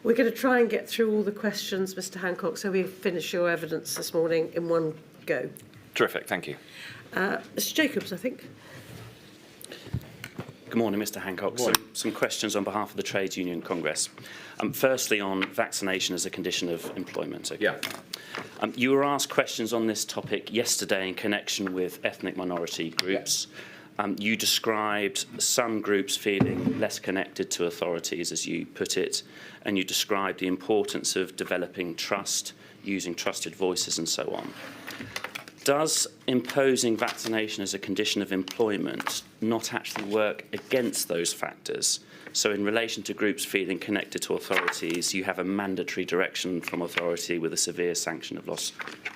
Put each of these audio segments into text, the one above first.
We're going to try and get through all the questions, Mr. Hancock, so we finish your evidence this morning in one go. Terrific, thank you. Mr. Jacobs, I think. Good morning, Mr. Hancock. Some questions on behalf of the Trades Union Congress. Firstly, on vaccination as a condition of employment. Okay. Yeah. You were asked questions on this topic yesterday in connection with ethnic minority groups. You described some groups feeling less connected to authorities, as you put it, and you described the importance of developing trust, using trusted voices and so on. Does imposing vaccination as a condition of employment not actually work against those factors? So in relation to groups feeling connected to authorities, you have a mandatory direction from authority with a severe sanction of loss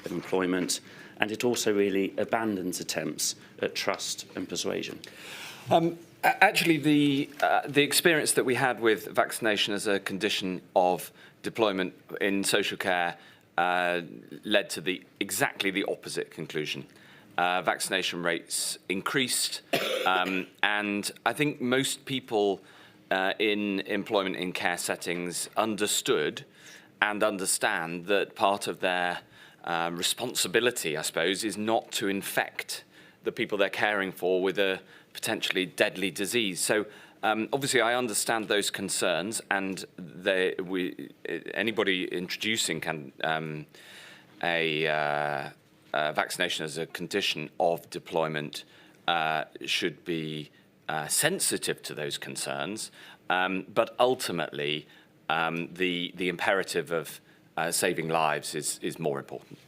of employment, and it also really abandons attempts at trust and persuasion. Actually, the experience that we had with vaccination as a condition of deployment in social care led to exactly the opposite conclusion. Vaccination rates increased, and I think most people in employment in care settings understood and understand that part of their responsibility, I suppose, is not to infect the people they're caring for with a potentially deadly disease. So obviously I understand those concerns, and anybody introducing vaccination as a condition of deployment should be sensitive to those concerns, but ultimately the imperative of saving lives is more important.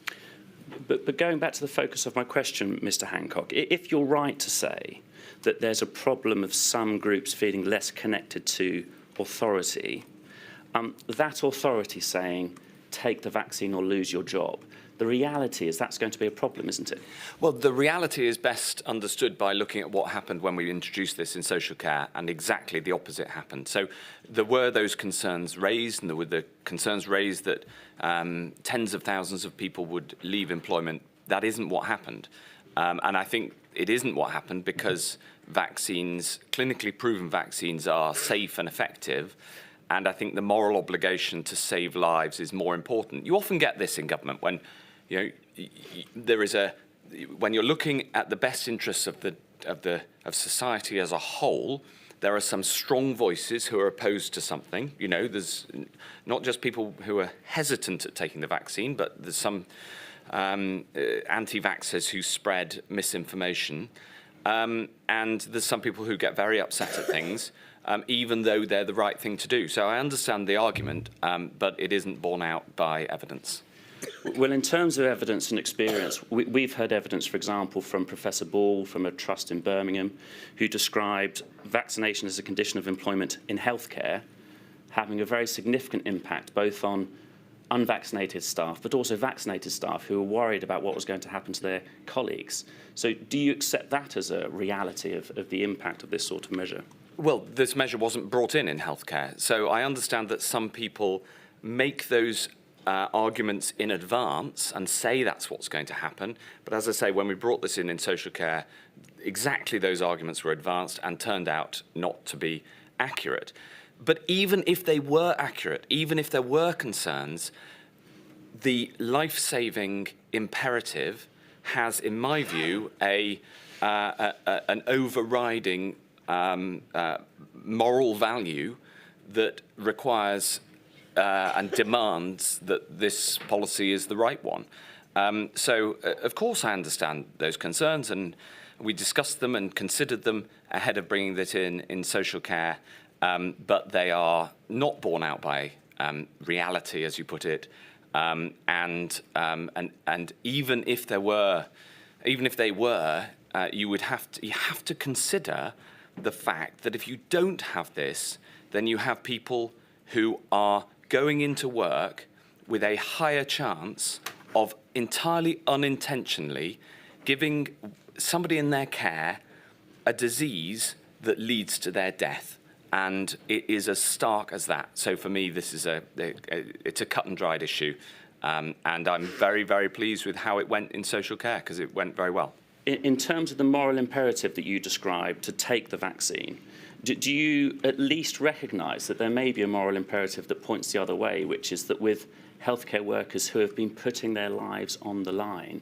But going back to the focus of my question, Mr. Hancock, if you're right to say that there's a problem of some groups feeling less connected to authority, that authority saying, take the vaccine or lose your job, the reality is that's going to be a problem, isn't it? Well, the reality is best understood by looking at what happened when we introduced this in social care, and exactly the opposite happened. So there were those concerns raised, and there were the concerns raised that tens of thousands of people would leave employment. That isn't what happened. And I think it isn't what happened because vaccines, clinically proven vaccines, are safe and effective. And I think the moral obligation to save lives is more important. You often get this in government when, when you're looking at the best interests of society as a whole, there are some strong voices who are opposed to something. There's not just people who are hesitant at taking the vaccine, but there's some anti-vaxxers who spread misinformation. And there's some people who get very upset at things, even though they're the right thing to do. So I understand the argument, but it isn't borne out by evidence. Well, in terms of evidence and experience, we've heard evidence, for example, from Professor Ball from a trust in Birmingham, who described vaccination as a condition of employment in healthcare having a very significant impact both on unvaccinated staff, but also vaccinated staff who were worried about what was going to happen to their colleagues. So do you accept that as a reality of the impact of this sort of measure? Well, this measure wasn't brought in healthcare. So I understand that some people make those arguments in advance and say that's what's going to happen. But as I say, when we brought this in social care, exactly those arguments were advanced and turned out not to be accurate. But even if they were accurate, even if there were concerns, the life-saving imperative has, in my view, an overriding moral value that requires and demands that this policy is the right one. So, of course, I understand those concerns, and we discussed them and considered them ahead of bringing this in social care. But they are not borne out by reality, as you put it, and even if they were, you have to consider the fact that if you don't have this, then you have people who are going into work with a higher chance of entirely unintentionally giving somebody in their care a disease that leads to their death. And it is as stark as that. So for me, this is it's a cut and dried issue. And I'm very, very pleased with how it went in social care, because it went very well. in terms of the moral imperative that you described to take the vaccine, do you at least recognise that there may be a moral imperative that points the other way, which is that with healthcare workers who have been putting their lives on the line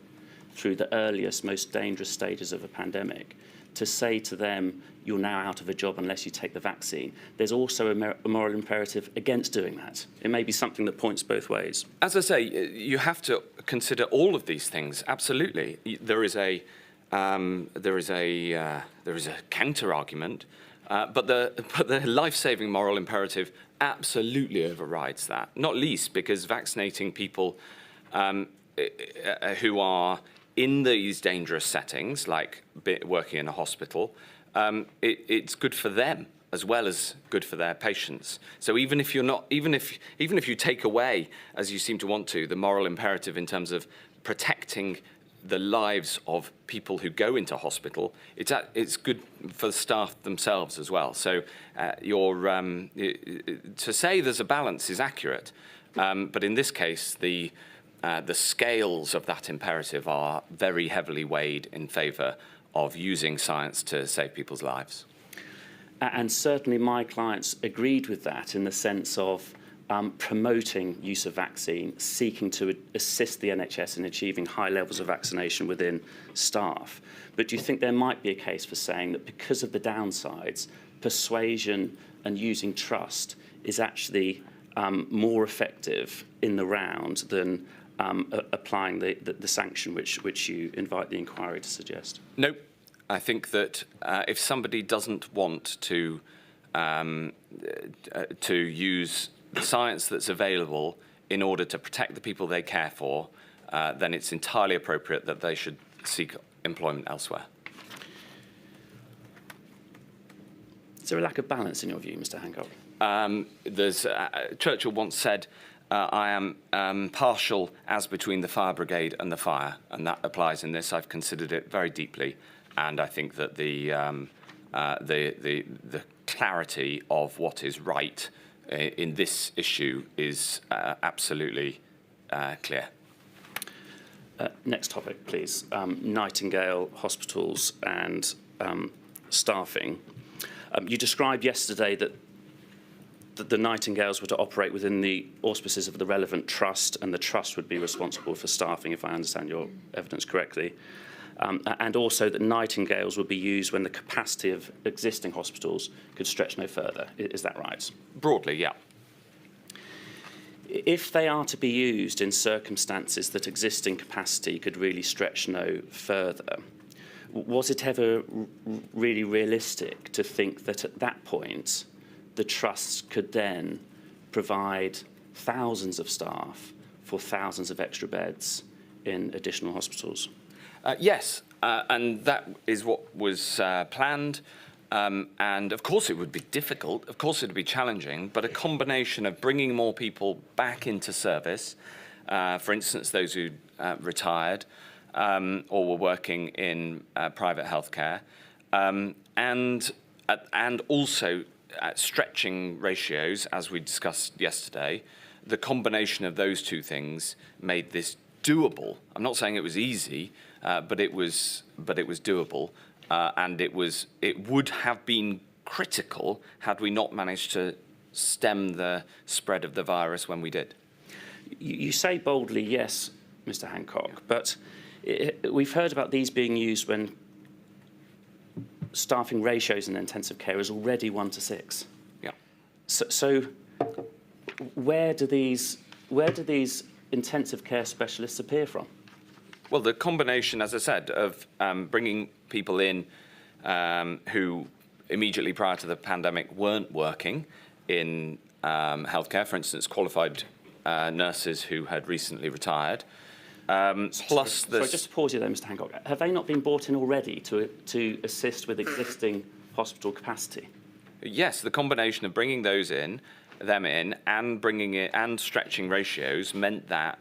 through the earliest, most dangerous stages of a pandemic, to say to them, you're now out of a job unless you take the vaccine, there's also a moral imperative against doing that. It may be something that points both ways. As I say, you have to consider all of these things. Absolutely, there is a counter argument, but the life-saving moral imperative absolutely overrides that. Not least because vaccinating people who are in these dangerous settings, like working in a hospital, it's good for them as well as good for their patients. So even if you take away, as you seem to want to, the moral imperative in terms of protecting the lives of people who go into hospital, it's good for the staff themselves as well. So to say there's a balance is accurate, but in this case, the scales of that imperative are very heavily weighed in favour of using science to save people's lives. And certainly my clients agreed with that in the sense of promoting use of vaccine, seeking to assist the NHS in achieving high levels of vaccination within staff. But do you think there might be a case for saying that because of the downsides, persuasion and using trust is actually more effective in the round than applying the sanction which you invite the inquiry to suggest? No, I think that if somebody doesn't want to use the science that's available in order to protect the people they care for, then it's entirely appropriate that they should seek employment elsewhere. Is there a lack of balance in your view, Mr. Hancock? Churchill once said, I am partial as between the fire brigade and the fire, and that applies in this. I've considered it very deeply, and I think that the clarity of what is right in this issue is absolutely clear. Next topic, please. Nightingale hospitals and staffing. You described yesterday that the Nightingales were to operate within the auspices of the relevant trust, and the trust would be responsible for staffing, if I understand your evidence correctly. And also that Nightingales would be used when the capacity of existing hospitals could stretch no further. Is that right? Broadly, yeah. If they are to be used in circumstances that existing capacity could really stretch no further, was it ever really realistic to think that at that point the trusts could then provide thousands of staff for thousands of extra beds in additional hospitals? Yes, and that is what was planned. And of course it would be difficult, of course it would be challenging, but a combination of bringing more people back into service, for instance, those who retired or were working in private healthcare, and also stretching ratios, as we discussed yesterday, the combination of those two things made this doable. I'm not saying it was easy, but it was doable, and it would have been critical had we not managed to stem the spread of the virus when we did. You say boldly yes, Mr. Hancock, but we've heard about these being used when staffing ratios in intensive care is already 1 to 6. Yeah. So where do these intensive care specialists appear from? Well, the combination, as I said, of bringing people in who immediately prior to the pandemic weren't working in healthcare, for instance, qualified nurses who had recently retired. Plus, sorry, just to pause you there, Mr. Hancock. Have they not been brought in already to assist with existing hospital capacity? Yes, the combination of bringing them in, and bringing it and stretching ratios meant that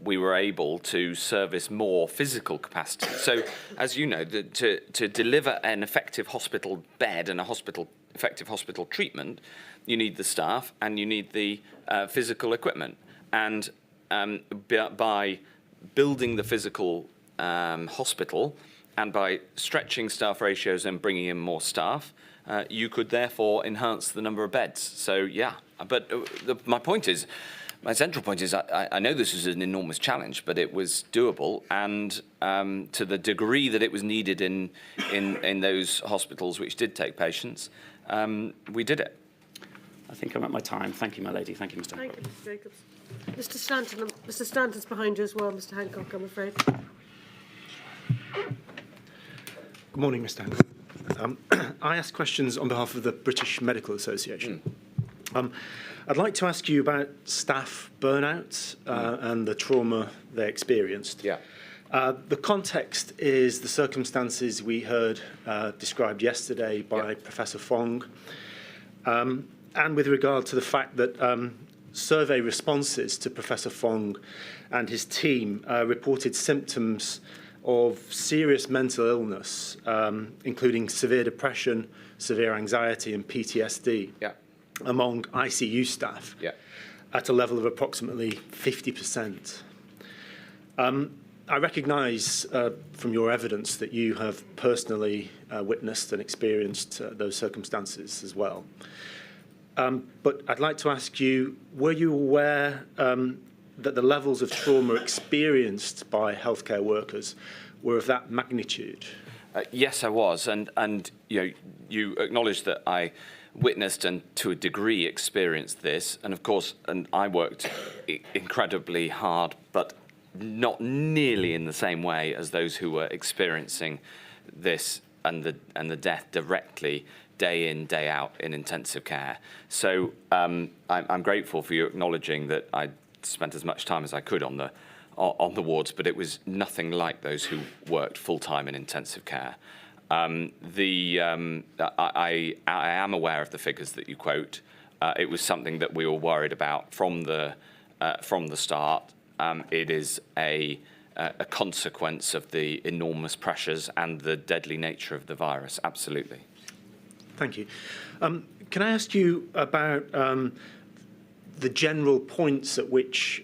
we were able to service more physical capacity. So, as you know, to deliver an effective hospital bed and effective hospital treatment, you need the staff and you need the physical equipment. And by building the physical hospital and by stretching staff ratios and bringing in more staff, you could therefore enhance the number of beds. So yeah, but my central point is I know this is an enormous challenge, but it was doable, and to the degree that it was needed in those hospitals which did take patients, we did it. I think I'm at my time. Thank you, my lady. Thank you, Mr. Thank Hancock. you, Mr. Jacobs. Mr. Stanton, Mr. Stanton's behind you as well, Mr. Hancock, I'm afraid. Good morning, Mr. Hancock. I ask questions on behalf of the British Medical Association. I'd like to ask you about staff burnout and the trauma they experienced. Yeah. The context is the circumstances we heard described yesterday by Professor Fong, and with regard to the fact that survey responses to Professor Fong and his team reported symptoms of serious mental illness, including severe depression, severe anxiety and PTSD among ICU staff at a level of approximately 50%. I recognise from your evidence that you have personally witnessed and experienced those circumstances as well. But I'd like to ask you, were you aware that the levels of trauma experienced by healthcare workers were of that magnitude? Yes, I was, and you acknowledged that I witnessed and to a degree experienced this, and of course, and I worked incredibly hard, but not nearly in the same way as those who were experiencing this and the death directly, day in, day out in intensive care. So I'm grateful for you acknowledging that I spent as much time as I could on the wards, but it was nothing like those who worked full-time in intensive care. I am aware of the figures that you quote. It was something that we were worried about from the start. It is a consequence of the enormous pressures and the deadly nature of the virus, absolutely. Thank you. Can I ask you about the general points at which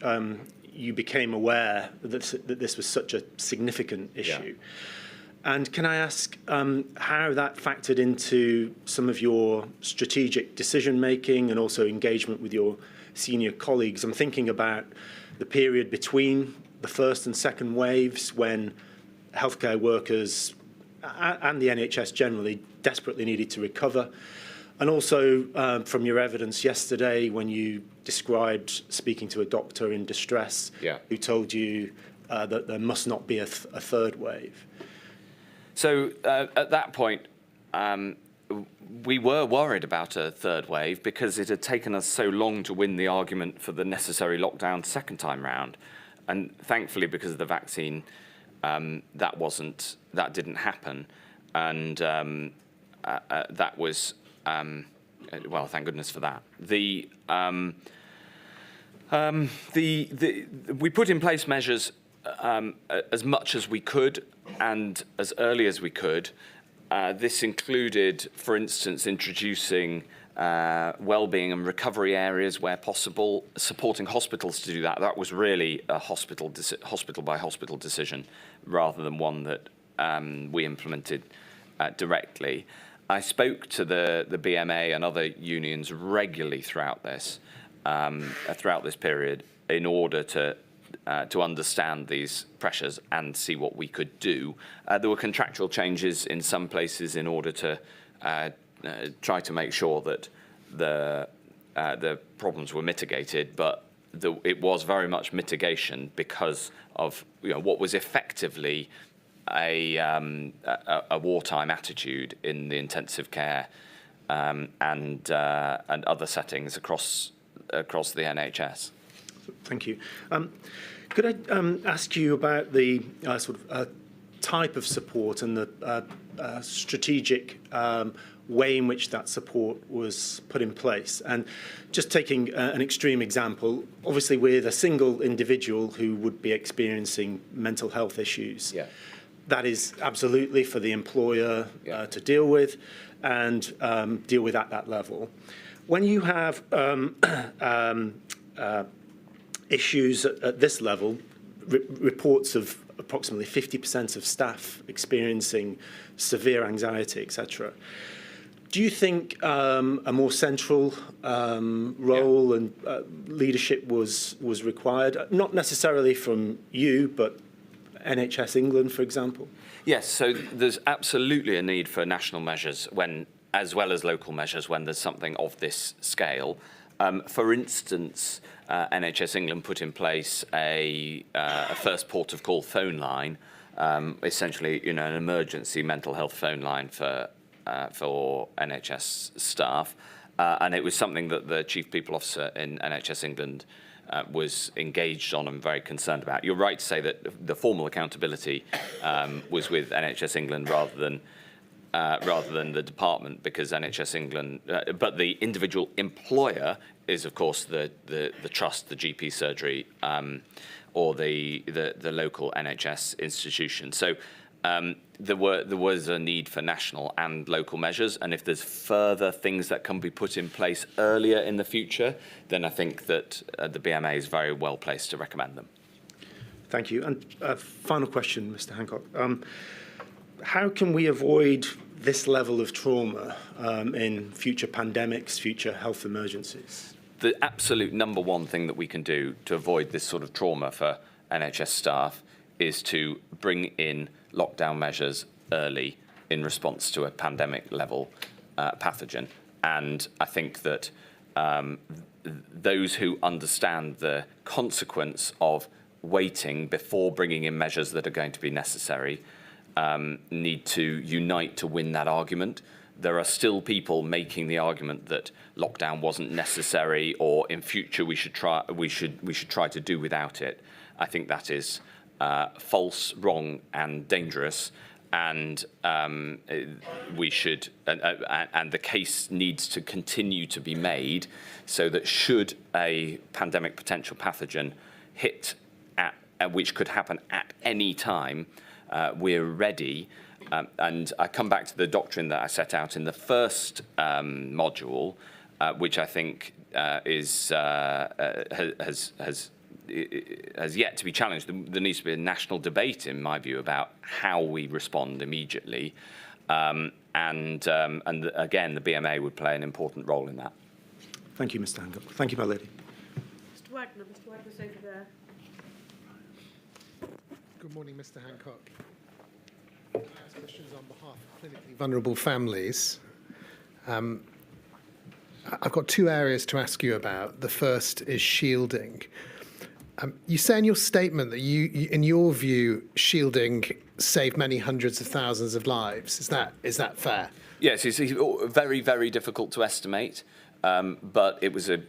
you became aware that this was such a significant issue? And can I ask how that factored into some of your strategic decision-making and also engagement with your senior colleagues? I'm thinking about the period between the first and second waves when healthcare workers and the NHS generally desperately needed to recover. And also from your evidence yesterday when you described speaking to a doctor in distress who told you that there must not be a third wave. So at that point, we were worried about a third wave because it had taken us so long to win the argument for the necessary lockdown second time round. And thankfully, because of the vaccine, that didn't happen. And that was, well, thank goodness for that. We put in place measures as much as we could and as early as we could. This included, for instance, introducing wellbeing and recovery areas where possible, supporting hospitals to do that. That was really a hospital by hospital decision rather than one that we implemented directly. I spoke to the BMA and other unions regularly throughout this period in order to understand these pressures and see what we could do. There were contractual changes in some places in order to try to make sure that the problems were mitigated, but it was very much mitigation because of what was effectively a wartime attitude in the intensive care and other settings across the NHS. Thank you. Could I ask you about the type of support and the strategic way in which that support was put in place? And just taking an extreme example, obviously with a single individual who would be experiencing mental health issues, that is absolutely for the employer to deal with and deal with at that level. When you have issues at this level, reports of approximately 50% of staff experiencing severe anxiety, etc. Do you think a more central role and leadership was required? Not necessarily from you, but NHS England, for example? Yes, so there's absolutely a need for national measures as well as local measures when there's something of this scale. For instance, NHS England put in place a first port of call phone line, essentially, an emergency mental health phone line for NHS staff, and it was something that the Chief People Officer in NHS England was engaged on and very concerned about. You're right to say that the formal accountability was with NHS England rather than the department, because NHS England, but the individual employer is, of course, the trust, the GP surgery, or the local NHS institution. So there was a need for national and local measures, and if there's further things that can be put in place earlier in the future, then I think that the BMA is very well placed to recommend them. Thank you. And final question, Mr. Hancock. How can we avoid this level of trauma in future pandemics, future health emergencies? The absolute number one thing that we can do to avoid this sort of trauma for NHS staff is to bring in lockdown measures early in response to a pandemic level pathogen. And I think that those who understand the consequence of waiting before bringing in measures that are going to be necessary need to unite to win that argument. There are still people making the argument that lockdown wasn't necessary, or in future we should try to do without it. I think that is false, wrong, and dangerous, and we should. And the case needs to continue to be made so that should a pandemic potential pathogen hit, which could happen at any time, we're ready. And I come back to the doctrine that I set out in the first module, which I think has yet to be challenged. There needs to be a national debate, in my view, about how we respond immediately. And again, the BMA would play an important role in that. Thank you, Mr. Hancock. Thank you, my lady. Mr. Wagner's over there. Good morning, Mr. Hancock. I ask questions on behalf of clinically vulnerable families. I've got two areas to ask you about. The first is shielding. You say in your statement that in your view, shielding saved many hundreds of thousands of lives. Is that fair? Yes, it's very, very difficult to estimate, but it was a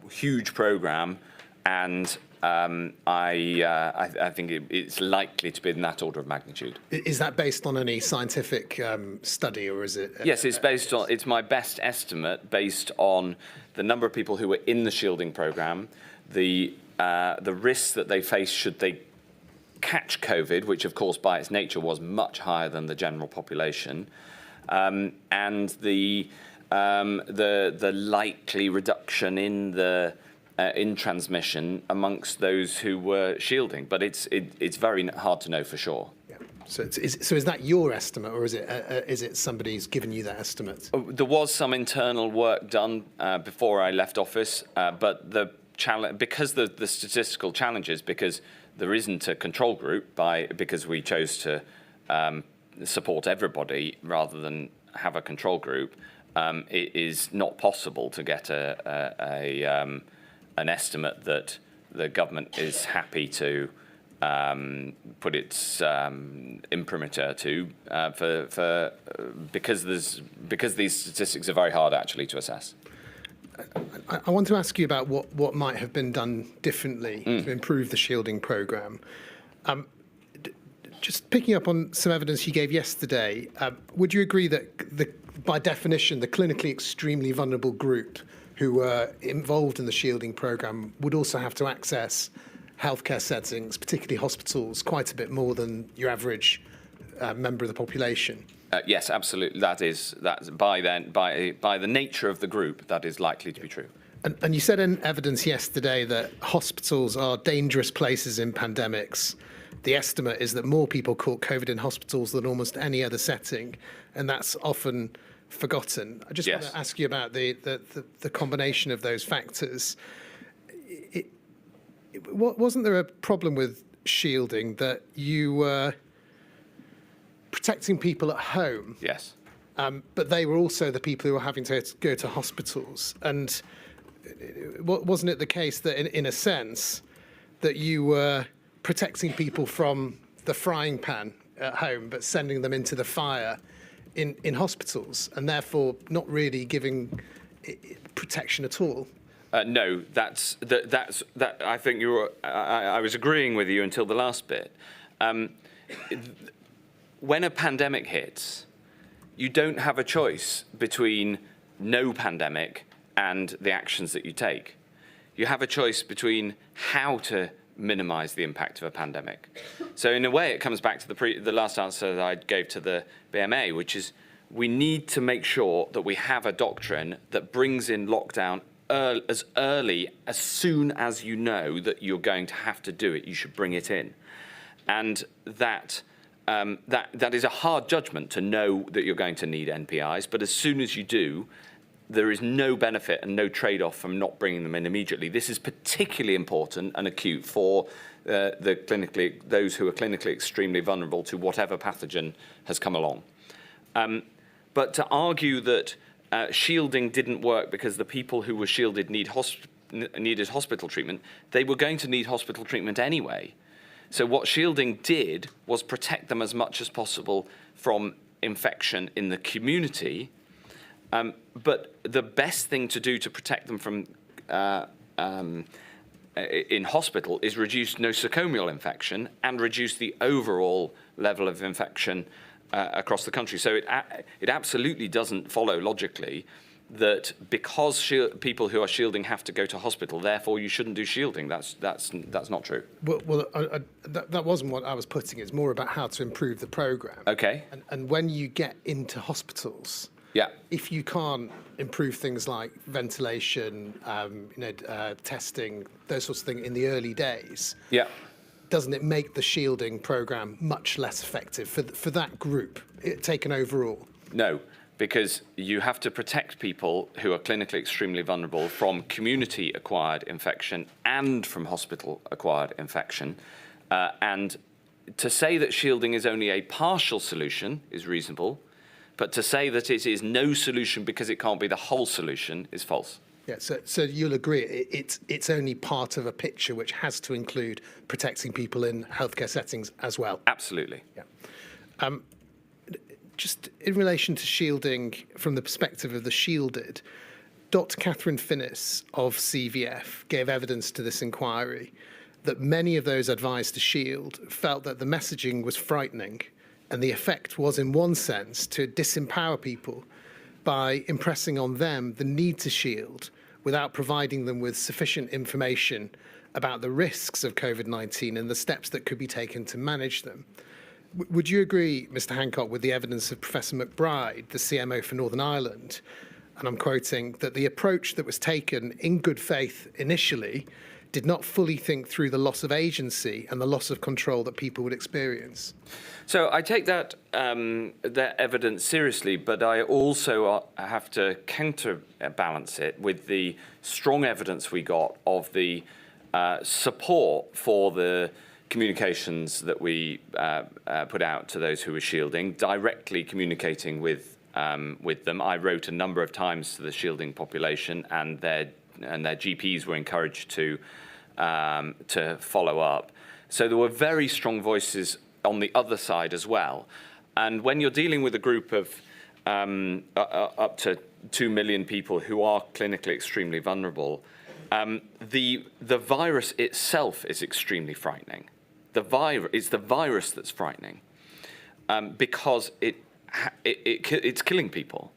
huge programme, and I think it's likely to be in that order of magnitude. Is that based on any scientific study, or is it? Yes, it's my best estimate based on the number of people who were in the shielding programme, the risks that they face should they catch COVID, which of course by its nature was much higher than the general population, and the likely reduction in the in transmission amongst those who were shielding, but it's very hard to know for sure. Yeah. So is that your estimate, or is it somebody's given you that estimate? There was some internal work done before I left office, but the because the statistical challenges, because there isn't a control group because we chose to support everybody rather than have a control group, it is not possible to get an estimate that the government is happy to put its imprimatur to because these statistics are very hard actually to assess. I want to ask you about what might have been done differently to improve the shielding programme. Just picking up on some evidence you gave yesterday, would you agree that by definition, the clinically extremely vulnerable group who were involved in the shielding programme would also have to access healthcare settings, particularly hospitals, quite a bit more than your average member of the population? Yes, absolutely. That's by the nature of the group, that is likely to be true. And you said in evidence yesterday that hospitals are dangerous places in pandemics. the estimate is that more people caught COVID in hospitals than almost any other setting, and that's often forgotten. I just want to ask you about the combination of those factors. Wasn't there a problem with shielding that you were protecting people at home? Yes. But they were also the people who were having to go to hospitals. And wasn't it the case that, in a sense, that you were protecting people from the frying pan at home, but sending them into the fire in hospitals, and therefore not really giving protection at all? No, that's. I think you were. I was agreeing with you until the last bit. When a pandemic hits, you don't have a choice between no pandemic and the actions that you take. You have a choice between how to minimise the impact of a pandemic. So in a way, it comes back to the last answer that I gave to the BMA, which is we need to make sure that we have a doctrine that brings in lockdown as soon as you know that you're going to have to do it. You should bring it in, and that is a hard judgment to know that you're going to need NPIs. But as soon as you do, there is no benefit and no trade-off from not bringing them in immediately. This is particularly important and acute for those who are clinically extremely vulnerable to whatever pathogen has come along. But to argue that shielding didn't work because the people who were shielded needed hospital treatment, they were going to need hospital treatment anyway. So what shielding did was protect them as much as possible from infection in the community. But the best thing to do to protect them from in hospital is reduce nosocomial infection and reduce the overall level of infection across the country. So it absolutely doesn't follow logically that because people who are shielding have to go to hospital, therefore you shouldn't do shielding. That's not true. Well, that wasn't what I was putting. It's more about how to improve the programme. Okay. And when you get into hospitals, if you can't improve things like ventilation, testing, those sorts of things in the early days, doesn't it make the shielding programme much less effective for that group, taken overall? No, because you have to protect people who are clinically extremely vulnerable from community-acquired infection and from hospital-acquired infection. And to say that shielding is only a partial solution is reasonable, but to say that it is no solution because it can't be the whole solution is false. Yeah, so you'll agree it's only part of a picture which has to include protecting people in healthcare settings as well. Absolutely. Yeah. Just in relation to shielding from the perspective of the shielded, Dr. Catherine Finnis of CVF gave evidence to this inquiry that many of those advised to shield felt that the messaging was frightening, and the effect was, in one sense, to disempower people by impressing on them the need to shield without providing them with sufficient information about the risks of COVID-19 and the steps that could be taken to manage them. Would you agree, Mr. Hancock, with the evidence of Professor McBride, the CMO for Northern Ireland, and I'm quoting, that the approach that was taken in good faith initially did not fully think through the loss of agency and the loss of control that people would experience? So I take that evidence seriously, but I also have to counterbalance it with the strong evidence we got of the support for the communications that we put out to those who were shielding, directly communicating with them. I wrote a number of times to the shielding population, and their GPs were encouraged to follow up. So there were very strong voices on the other side as well. And when you're dealing with a group of up to 2 million people who are clinically extremely vulnerable, the virus itself is extremely frightening. It's the virus that's frightening because it's killing people.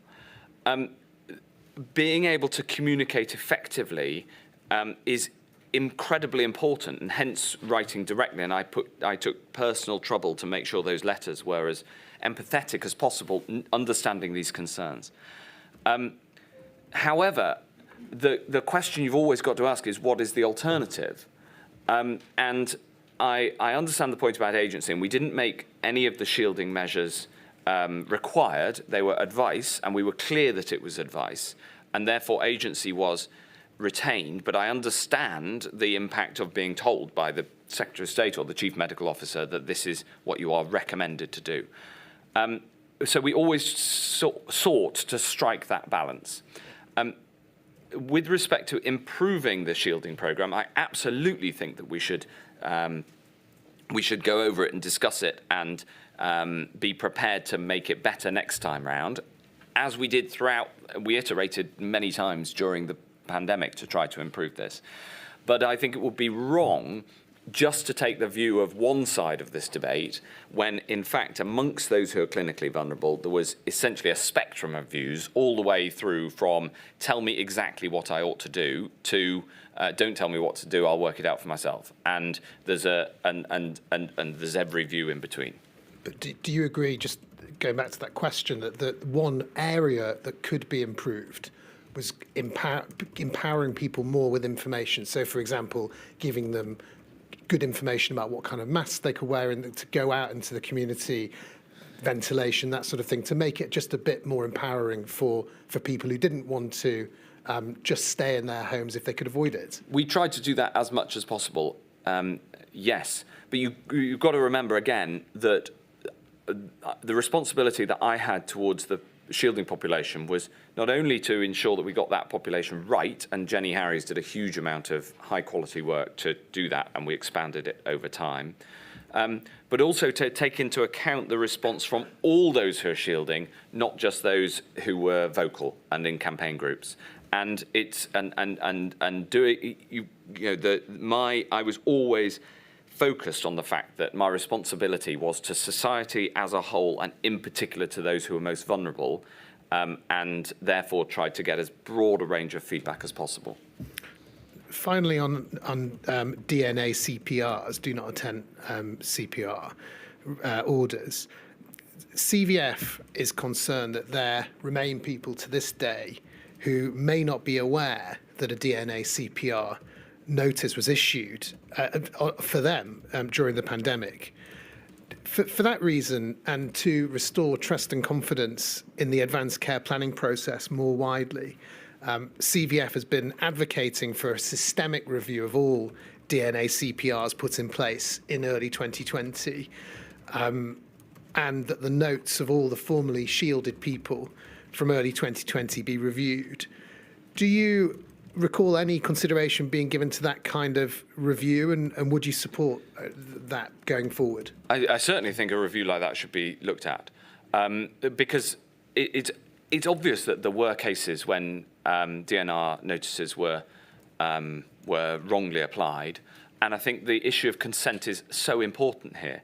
Being able to communicate effectively is incredibly important, and hence writing directly. And I took personal trouble to make sure those letters were as empathetic as possible, understanding these concerns. However, the question you've always got to ask is, what is the alternative? And I understand the point about agency, and we didn't make any of the shielding measures required. They were advice, and we were clear that it was advice, and therefore agency was retained. But I understand the impact of being told by the Secretary of State or the Chief Medical Officer that this is what you are recommended to do. So we always sought to strike that balance. With respect to improving the shielding programme, I absolutely think that we should go over it and discuss it and be prepared to make it better next time round, as we did throughout. We iterated many times during the pandemic to try to improve this. But I think it would be wrong just to take the view of one side of this debate, when in fact amongst those who are clinically vulnerable there was essentially a spectrum of views all the way through from tell me exactly what I ought to do to don't tell me what to do, I'll work it out for myself. And there's there's every view in between. But do you agree, just going back to that question, that the one area that could be improved was empowering people more with information? So, for example, giving them good information about what kind of masks they could wear and to go out into the community, ventilation, that sort of thing, to make it just a bit more empowering for people who didn't want to just stay in their homes if they could avoid it. We tried to do that as much as possible, yes. But you've got to remember again that the responsibility that I had towards the shielding population was not only to ensure that we got that population right, and Jenny Harries did a huge amount of high quality work to do that, and we expanded it over time, but also to take into account the response from all those who are shielding, not just those who were vocal and in campaign groups. And it's I was always focused on the fact that my responsibility was to society as a whole, and in particular to those who are most vulnerable, and therefore tried to get as broad a range of feedback as possible. Finally, on DNA CPRs, do not attempt CPR orders, CVF is concerned that there remain people to this day who may not be aware that a DNA CPR notice was issued for them during the pandemic. For that reason, and to restore trust and confidence in the advanced care planning process more widely, CVF has been advocating for a systemic review of all DNA CPRs put in place in early 2020, and that the notes of all the formerly shielded people from early 2020 be reviewed. Do you recall any consideration being given to that kind of review, and would you support that going forward? I certainly think a review like that should be looked at, because it's obvious that there were cases when DNR notices were wrongly applied, and I think the issue of consent is so important here.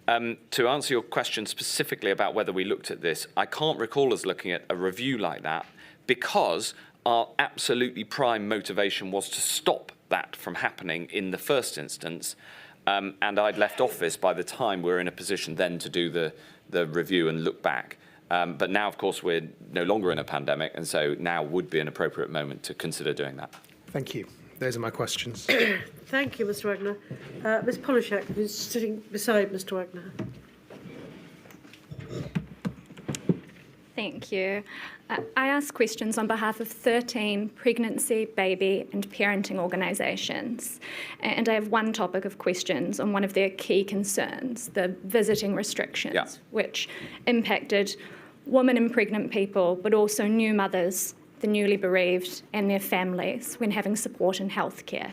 To answer your question specifically about whether we looked at this, I can't recall us looking at a review like that, because our absolutely prime motivation was to stop that from happening in the first instance, and I'd left office by the time we were in a position then to do the review and look back. But now, of course, we're no longer in a pandemic, and so now would be an appropriate moment to consider doing that. Thank you. Those are my questions. Thank you, Mr. Wagner. Ms. Polishak, who's sitting beside Mr. Wagner. Thank you. I ask questions on behalf of 13 pregnancy, baby and parenting organisations. And I have one topic of questions on one of their key concerns, the visiting restrictions, which impacted women and pregnant people, but also new mothers, the newly bereaved and their families when having support in healthcare.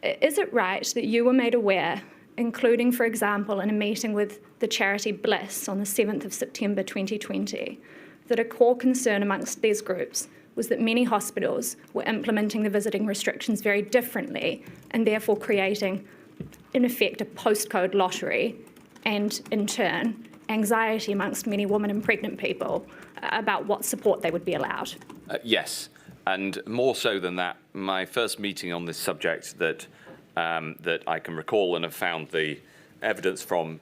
Is it right that you were made aware, including, for example, in a meeting with the charity Bliss on the 7th of September 2020, that a core concern amongst these groups was that many hospitals were implementing the visiting restrictions very differently, and therefore creating, in effect, a postcode lottery, and in turn, anxiety amongst many women and pregnant people about what support they would be allowed? Yes, and more so than that, my first meeting on this subject that I can recall and have found the evidence from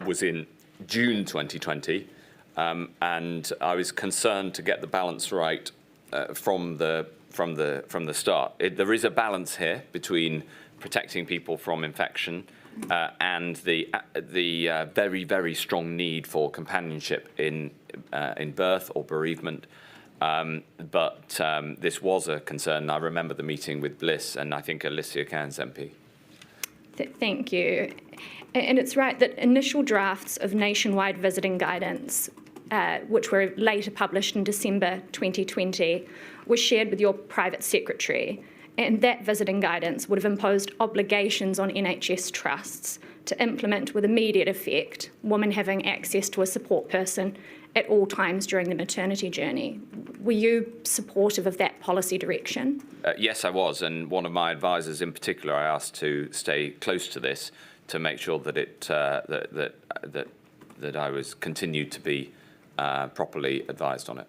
was in June 2020, and I was concerned to get the balance right from the start. There is a balance here between protecting people from infection, and the very, very strong need for companionship in birth or bereavement. But this was a concern. I remember the meeting with Bliss and I think Alicia Cairns MP. Thank you. And it's right that initial drafts of nationwide visiting guidance, which were later published in December 2020, were shared with your private secretary. And that visiting guidance would have imposed obligations on NHS trusts to implement with immediate effect women having access to a support person at all times during the maternity journey. Were you supportive of that policy direction? Yes, I was, and one of my advisors in particular, I asked to stay close to this to make sure that that I was continued to be properly advised on it.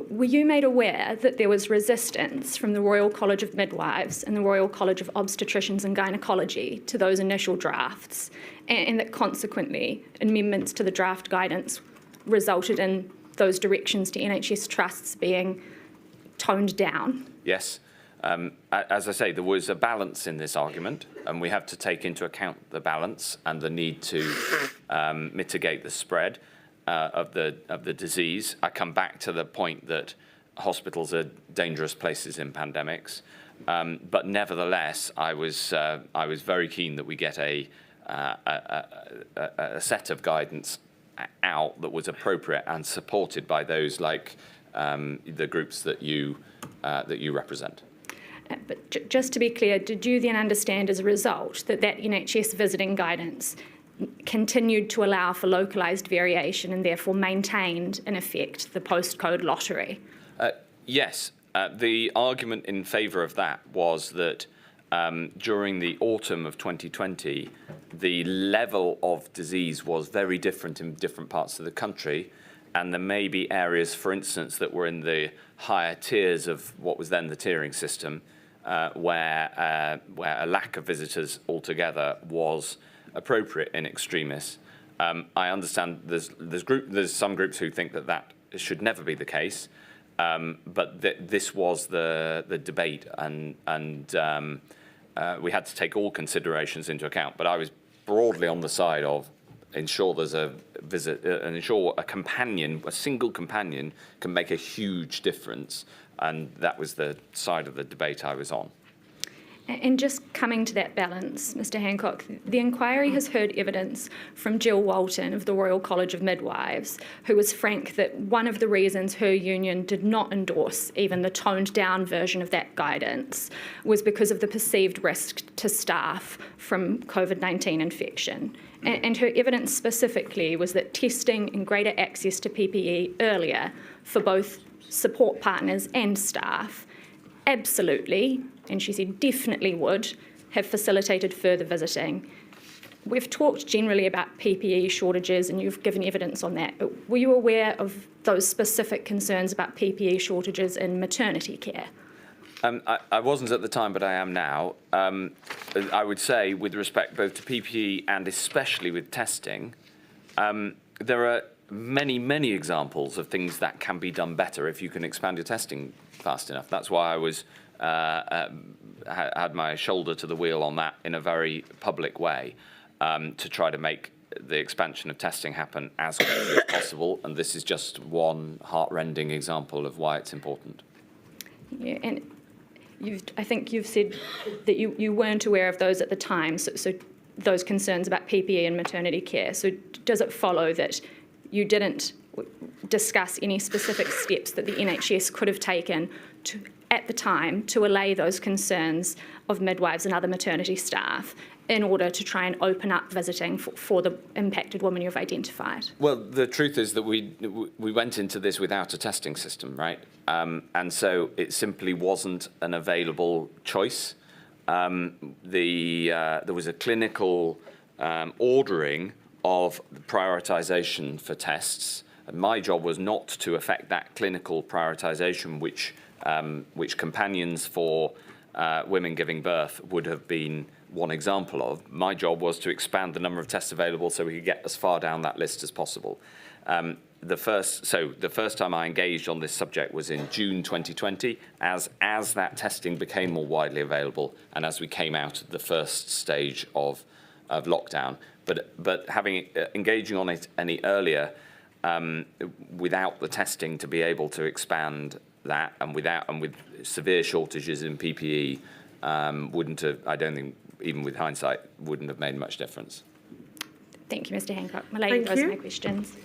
Were you made aware that there was resistance from the Royal College of Midwives and the Royal College of Obstetricians and Gynaecology to those initial drafts, and that consequently amendments to the draft guidance resulted in those directions to NHS trusts being toned down? Yes. As I say, there was a balance in this argument, and we have to take into account the balance and the need to mitigate the spread of the disease. I come back to the point that hospitals are dangerous places in pandemics, but nevertheless, I was very keen that we get a set of guidance out that was appropriate and supported by those like the groups that you represent. But just to be clear, did you then understand as a result that NHS visiting guidance continued to allow for localised variation and therefore maintained, in effect, the postcode lottery? Yes. The argument in favour of that was that during the autumn of 2020, the level of disease was very different in different parts of the country, and there may be areas, for instance, that were in the higher tiers of what was then the tiering system, where a lack of visitors altogether was appropriate in extremis. I understand there's some groups who think that should never be the case, but this was the debate, and we had to take all considerations into account. But I was broadly on the side of ensure there's a visit and ensure a single companion can make a huge difference, and that was the side of the debate I was on. And just coming to that balance, Mr. Hancock, the inquiry has heard evidence from Jill Walton of the Royal College of Midwives, who was frank that one of the reasons her union did not endorse even the toned-down version of that guidance was because of the perceived risk to staff from COVID-19 infection. And her evidence specifically was that testing and greater access to PPE earlier for both support partners and staff absolutely, and she said definitely would, have facilitated further visiting. We've talked generally about PPE shortages and you've given evidence on that, but were you aware of those specific concerns about PPE shortages in maternity care? I wasn't at the time, but I am now. I would say, with respect both to PPE and especially with testing, there are many, many examples of things that can be done better if you can expand your testing fast enough. That's why I was had my shoulder to the wheel on that in a very public way, to try to make the expansion of testing happen as quickly as possible. And this is just one heart-rending example of why it's important. Yeah, and I think you've said that you weren't aware of those at the time, so those concerns about PPE and maternity care. So does it follow that you didn't discuss any specific steps that the NHS could have taken at the time to allay those concerns of midwives and other maternity staff in order to try and open up visiting for the impacted women you've identified? Well, the truth is that we went into this without a testing system, right? And so it simply wasn't an available choice. There was a clinical ordering of the prioritisation for tests. And my job was not to affect that clinical prioritisation, which companions for women giving birth would have been one example of. My job was to expand the number of tests available so we could get as far down that list as possible. The first time I engaged on this subject was in June 2020, as that testing became more widely available and as we came out of the first stage of lockdown. But engaging on it any earlier, without the testing to be able to expand that, and with severe shortages in PPE, wouldn't have, I don't think, even with hindsight, wouldn't have made much difference. Thank you, Mr. Hancock. My lady, those are my questions.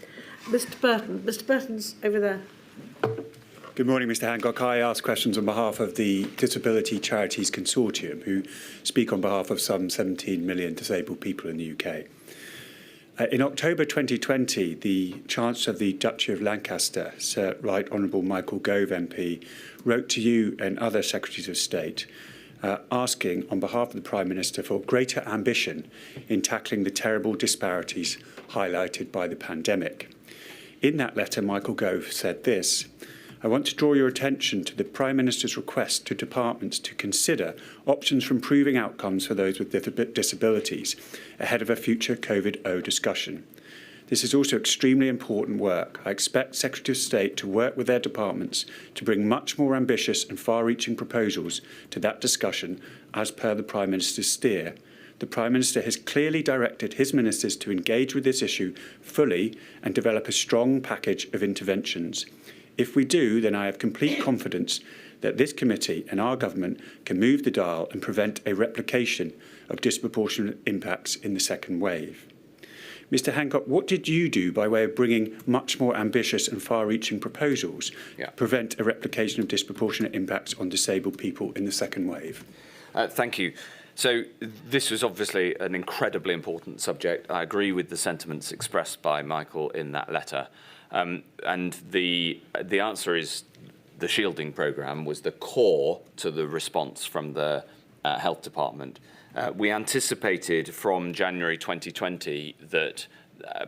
Mr. Burton. Mr. Burton's over there. Good morning, Mr. Hancock. I ask questions on behalf of the Disability Charities Consortium, who speak on behalf of some 17 million disabled people in the UK. In October 2020, the Chancellor of the Duchy of Lancaster, Sir Right Honourable Michael Gove MP, wrote to you and other Secretaries of State asking on behalf of the Prime Minister for greater ambition in tackling the terrible disparities highlighted by the pandemic. In that letter, Michael Gove said this: I want to draw your attention to the Prime Minister's request to departments to consider options for improving outcomes for those with disabilities ahead of a future COVID-0 discussion. This is also extremely important work. I expect Secretaries of State to work with their departments to bring much more ambitious and far-reaching proposals to that discussion as per the Prime Minister's steer. The Prime Minister has clearly directed his ministers to engage with this issue fully and develop a strong package of interventions. If we do, then I have complete confidence that this committee and our government can move the dial and prevent a replication of disproportionate impacts in the second wave. Mr. Hancock, what did you do by way of bringing much more ambitious and far-reaching proposals to prevent a replication of disproportionate impacts on disabled people in the second wave? Thank you. So this was obviously an incredibly important subject. I agree with the sentiments expressed by Michael in that letter. And the answer is the shielding programme was the core to the response from the Health Department. We anticipated from January 2020 that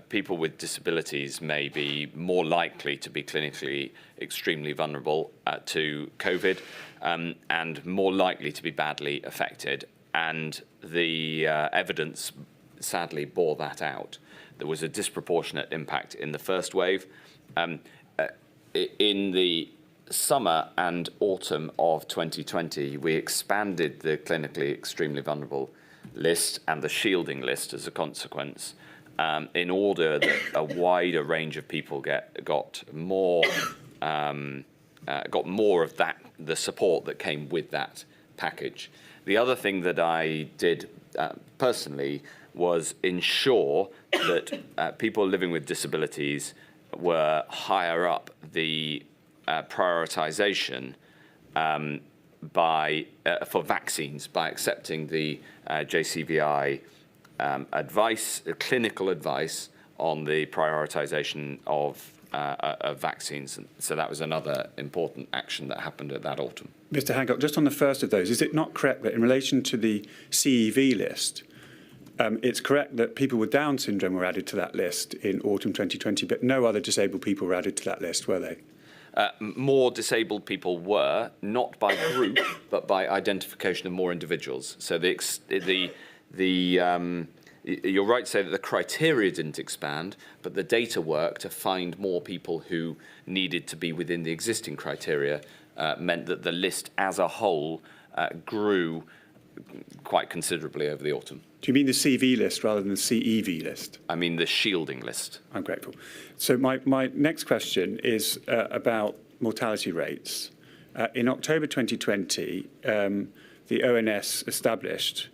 people with disabilities may be more likely to be clinically extremely vulnerable to COVID and more likely to be badly affected. And the evidence sadly bore that out. There was a disproportionate impact in the first wave. In the summer and autumn of 2020, we expanded the clinically extremely vulnerable list and the shielding list as a consequence, in order that a wider range of people got more of that, the support that came with that package. The other thing that I did personally was ensure that people living with disabilities were higher up the prioritisation for vaccines by accepting the JCVI advice, clinical advice on the prioritisation of vaccines. So that was another important action that happened at that autumn. Mr. Hancock, just on the first of those, is it not correct that in relation to the CEV list, it's correct that people with Down syndrome were added to that list in autumn 2020, but no other disabled people were added to that list, were they? More disabled people were, not by group, but by identification of more individuals. So you're right to say that the criteria didn't expand, but the data work to find more people who needed to be within the existing criteria meant that the list as a whole grew quite considerably over the autumn. Do you mean the CV list rather than the CEV list? I mean the shielding list. I'm grateful. So my next question is about mortality rates. In October 2020, the ONS established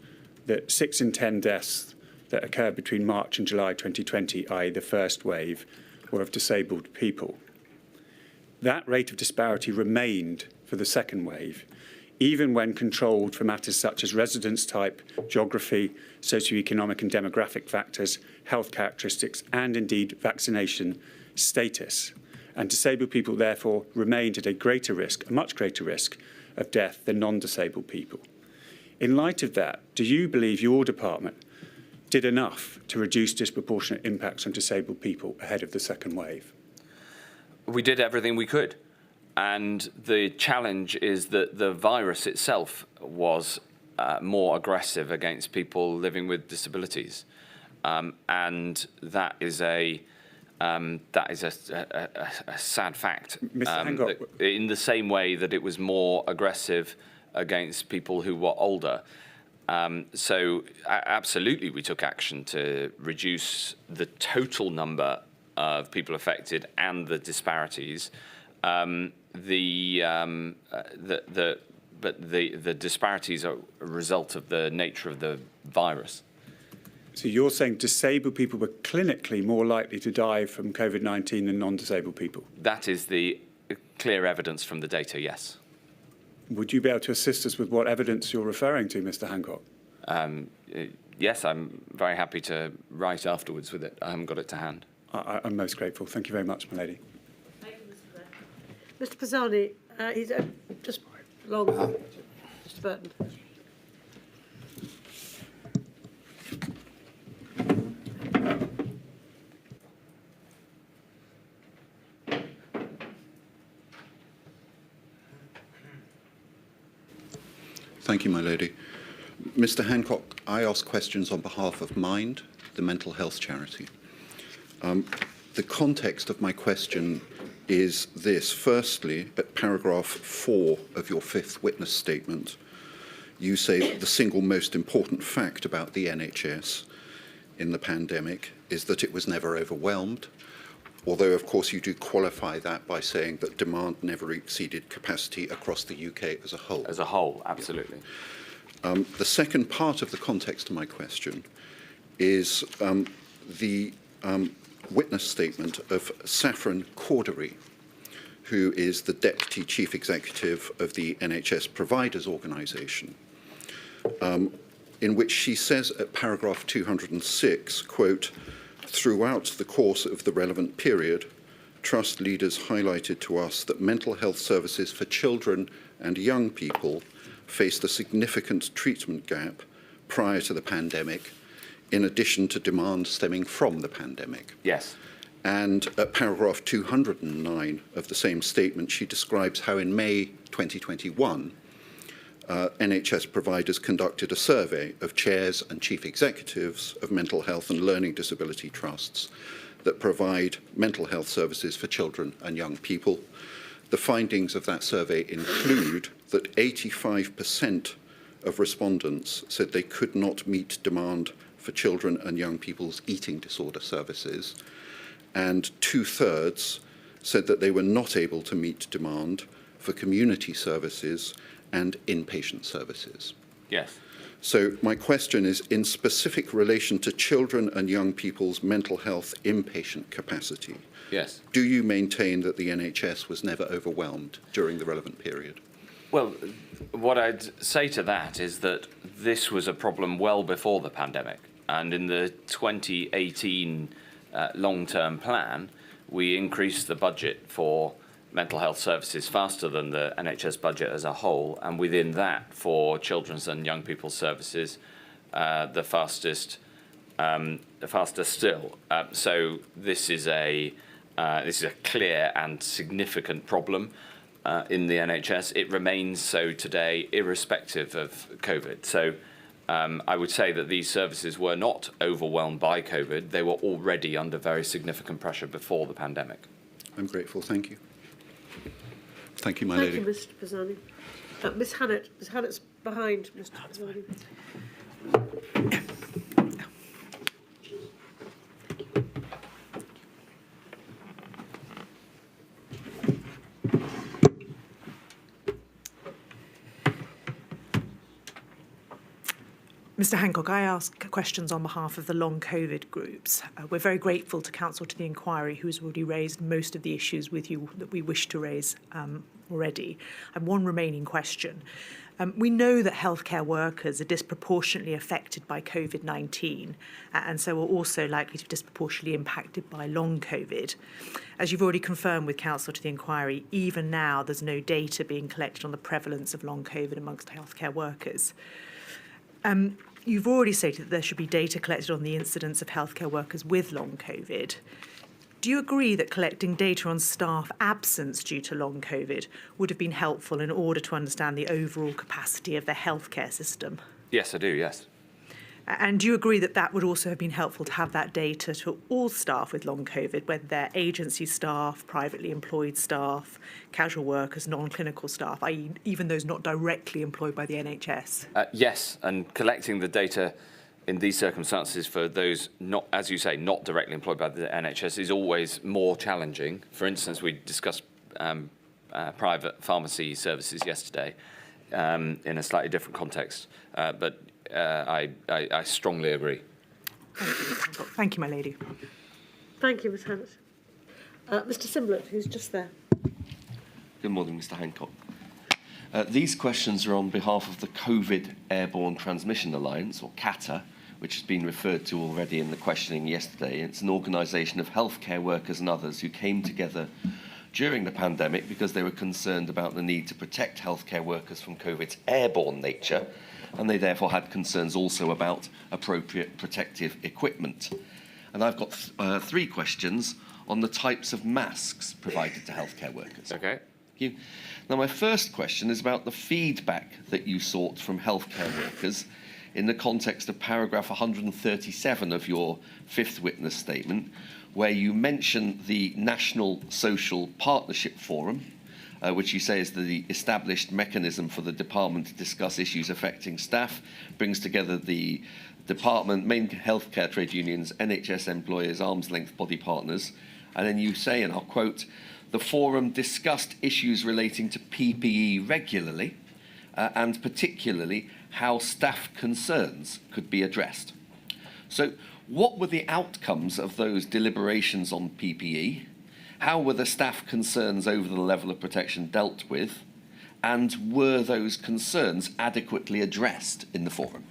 that 6 in 10 deaths that occurred between March and July 2020, i.e. the first wave, were of disabled people. That rate of disparity remained for the second wave, even when controlled for matters such as residence type, geography, socioeconomic and demographic factors, health characteristics, and indeed vaccination status. And disabled people therefore remained at a much greater risk of death than non-disabled people. In light of that, do you believe your department did enough to reduce disproportionate impacts on disabled people ahead of the second wave? We did everything we could. And the challenge is that the virus itself was more aggressive against people living with disabilities. And that is a That is a sad fact. Mr. Hancock. In the same way that it was more aggressive against people who were older. So absolutely, we took action to reduce the total number of people affected and the disparities. But the disparities are a result of the nature of the virus. So you're saying disabled people were clinically more likely to die from COVID-19 than non-disabled people? That is the clear evidence from the data, yes. Would you be able to assist us with what evidence you're referring to, Mr. Hancock? Yes, I'm very happy to write afterwards with it. I haven't got it to hand. I'm most grateful. Thank you very much, my lady. Thank you, Mr. Pisani, he's just long. Mr. Burton. Thank you, my lady. Mr. Hancock, I ask questions on behalf of Mind, the mental health charity. The context of my question is this. Firstly, at paragraph 4 of your fifth witness statement, you say that the single most important fact about the NHS in the pandemic is that it was never overwhelmed, although, of course, you do qualify that by saying that demand never exceeded capacity across the UK as a whole. As a whole, absolutely. The second part of the context of my question is the witness statement of Saffron Cordery, who is the Deputy Chief Executive of the NHS Providers Organisation, in which she says at paragraph 206, quote, "Throughout the course of the relevant period, Trust leaders highlighted to us that mental health services for children and young people faced a significant treatment gap prior to the pandemic, in addition to demand stemming from the pandemic." Yes. And at paragraph 209 of the same statement, she describes how in May 2021, NHS providers conducted a survey of chairs and chief executives of mental health and learning disability trusts that provide mental health services for children and young people. The findings of that survey include that 85% of respondents said they could not meet demand for children and young people's eating disorder services, and 2/3 said that they were not able to meet demand for community services and inpatient services. Yes. So my question is, in specific relation to children and young people's mental health inpatient capacity, Yes. do you maintain that the NHS was never overwhelmed during the relevant period? Well, what I'd say to that is that this was a problem well before the pandemic. And in the 2018 long-term plan, we increased the budget for mental health services faster than the NHS budget as a whole, and within that, for children's and young people's services, the fastest still. So this is a clear and significant problem in the NHS. It remains so today, irrespective of COVID. So I would say that these services were not overwhelmed by COVID. They were already under very significant pressure before the pandemic. I'm grateful. Thank you. Thank you, my Thank lady. you, Mr. Pisani. Ms. Hannett. Ms. Hannett's behind Mr. Pisani. Mr. Hancock, I ask questions on behalf of the long COVID groups. We're very grateful to Counsel to the Inquiry, who has already raised most of the issues with you that we wish to raise already. I have one remaining question. We know that healthcare workers are disproportionately affected by COVID-19 and so are also likely to be disproportionately impacted by long COVID. As you've already confirmed with Counsel to the Inquiry, even now there's no data being collected on the prevalence of long COVID amongst healthcare workers. You've already stated that there should be data collected on the incidence of healthcare workers with long COVID. Do you agree that collecting data on staff absence due to long COVID would have been helpful in order to understand the overall capacity of the healthcare system? Yes, I do, yes. And do you agree that that would also have been helpful to have that data to all staff with long COVID, whether they're agency staff, privately employed staff, casual workers, non-clinical staff, i.e. even those not directly employed by the NHS? Yes, and collecting the data in these circumstances for those not, as you say, not directly employed by the NHS is always more challenging. For instance, we discussed private pharmacy services yesterday in a slightly different context, but I strongly agree. Thank you, my lady. Thank you, Ms Hannett. Mr Simblett, who's just there. Good morning, Mr Hancock. These questions are on behalf of the COVID Airborne Transmission Alliance, or CATA, which has been referred to already in the questioning yesterday. It's an organisation of healthcare workers and others who came together during the pandemic because they were concerned about the need to protect healthcare workers from COVID's airborne nature, and they therefore had concerns also about appropriate protective equipment. And I've got three questions on the types of masks provided to healthcare workers. Okay. Thank you. Now, my first question is about the feedback that you sought from healthcare workers in the context of paragraph 137 of your fifth witness statement, where you mention the National Social Partnership Forum, which you say is the established mechanism for the department to discuss issues affecting staff, brings together the department, main healthcare trade unions, NHS employers, arm's length body partners, and then you say, and I'll quote, the forum discussed issues relating to PPE regularly, and particularly how staff concerns could be addressed. So what were the outcomes of those deliberations on PPE? How were the staff concerns over the level of protection dealt with? And were those concerns adequately addressed in the forum?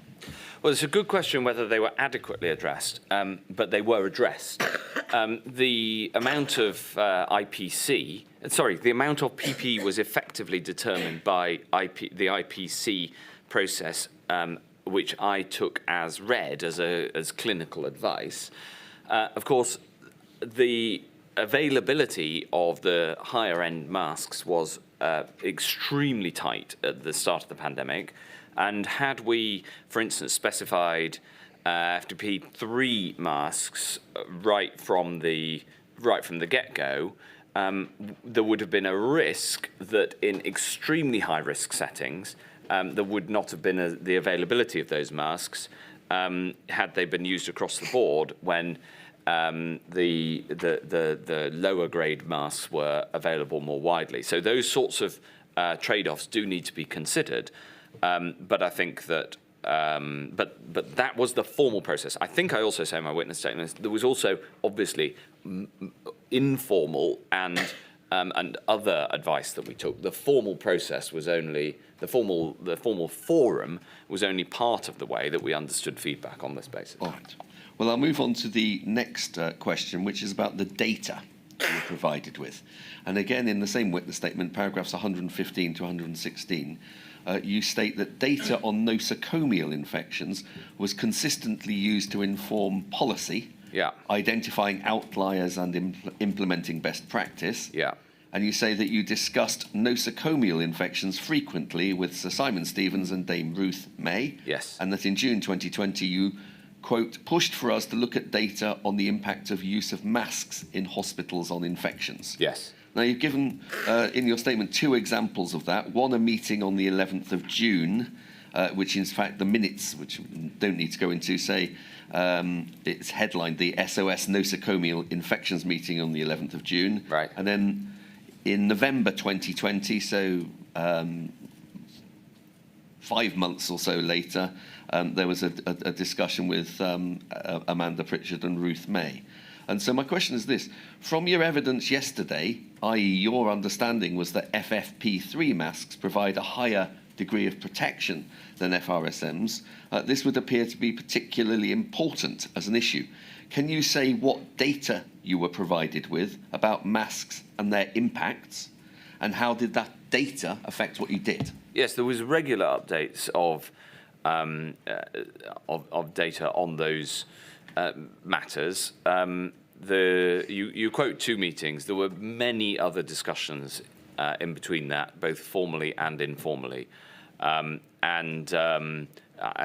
Well, it's a good question whether they were adequately addressed, but they were addressed. The amount of the amount of PPE was effectively determined by the IPC process, which I took as read as clinical advice. Of course, the availability of the higher end masks was extremely tight at the start of the pandemic. And had we, for instance, specified FFP3 masks right from the get-go, there would have been a risk that in extremely high-risk settings, there would not have been the availability of those masks had they been used across the board when the lower grade masks were available more widely. So those sorts of trade-offs do need to be considered. But I think that, but that was the formal process. I think I also say in my witness statement there was also obviously informal and other advice that we took. The formal process was only the formal forum was only part of the way that we understood feedback on this basis. All right. Well, I'll move on to the next question, which is about the data you were provided with. And again, in the same witness statement, paragraphs 115 to 116. You state that data on nosocomial infections was consistently used to inform policy, identifying outliers and implementing best practice. Yeah. And you say that you discussed nosocomial infections frequently with Sir Simon Stevens and Dame Ruth May. Yes. And that in June 2020 you, quote, pushed for us to look at data on the impact of use of masks in hospitals on infections. Yes. Now, you've given, in your statement, two examples of that. One, a meeting on the 11th of June, which in fact the minutes, which we don't need to go into, say it's headlined the SOS nosocomial infections meeting on the 11th of June. Right. And then in November 2020, so 5 months or so later, there was a discussion with Amanda Pritchard and Ruth May. And so my question is this. From your evidence yesterday, i.e. your understanding was that FFP3 masks provide a higher degree of protection than FRSMs, this would appear to be particularly important as an issue. Can you say what data you were provided with about masks and their impacts, and how did that data affect what you did? Yes, there was regular updates of data on those matters. You quote 2 meetings. There were many other discussions in between that, both formally and informally. I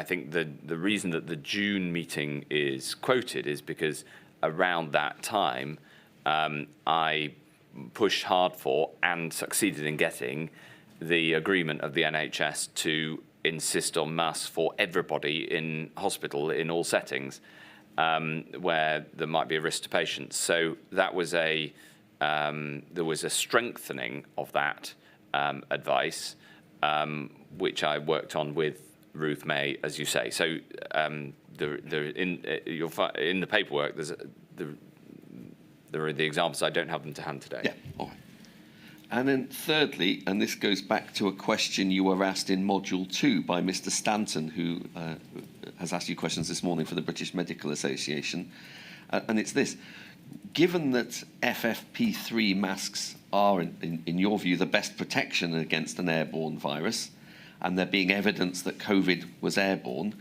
think the reason that the June meeting is quoted is because around that time, I pushed hard for and succeeded in getting the agreement of the NHS to insist on masks for everybody in hospital in all settings where there might be a risk to patients. So that was there was a strengthening of that advice, which I worked on with Ruth May, as you say. So in the paperwork, there are the examples. I don't have them to hand today. Yeah, all right. And then thirdly, and this goes back to a question you were asked in Module 2 by Mr. Stanton, who has asked you questions this morning for the British Medical Association, and it's this. Given that FFP3 masks are, in your view, the best protection against an airborne virus, and there being evidence that COVID was airborne,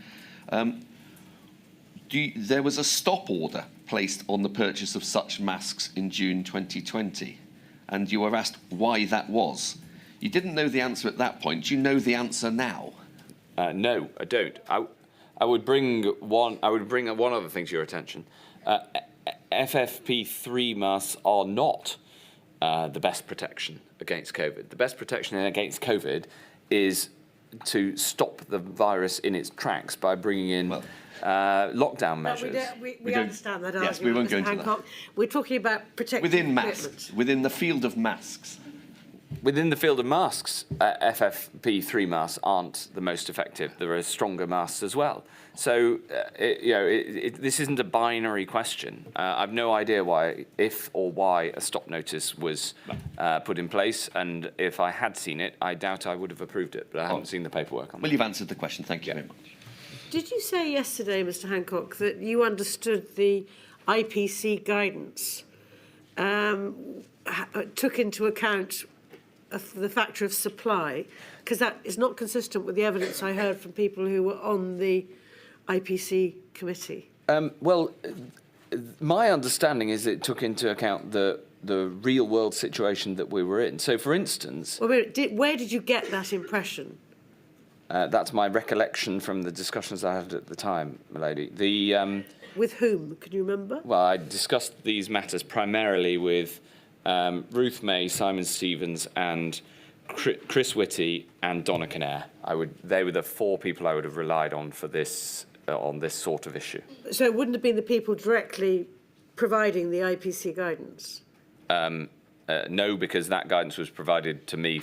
there was a stop order placed on the purchase of such masks in June 2020, and you were asked why that was. You didn't know the answer at that point. Do you know the answer now? No, I don't. I would bring one other thing to your attention. FFP3 masks are not the best protection against COVID. The best protection against COVID is to stop the virus in its tracks by bringing in lockdown measures. We understand that argument, yes, we won't Mr. go into Hancock. We're talking about protecting within equipment. masks, within the field of masks. Within the field of masks, FFP3 masks aren't the most effective. There are stronger masks as well. So, this isn't a binary question. I've no idea why a stop notice was put in place, and if I had seen it, I doubt I would have approved it, but I haven't seen the paperwork on that. Well, you've answered the question. Thank you very much. Did you say yesterday, Mr. Hancock, that you understood the IPC guidance took into account the factor of supply? Because that is not consistent with the evidence I heard from people who were on the IPC committee. Well, my understanding is it took into account the real world situation that we were in. So, for instance... Well, where did you get that impression? That's my recollection from the discussions I had at the time, milady. With whom? Can you remember? Well, I discussed these matters primarily with Ruth May, Simon Stevens, and Chris Whitty and Donna Kinnair. They were the four people I would have relied on for this on this sort of issue. So it wouldn't have been the people directly providing the IPC guidance? No, because that guidance was provided to me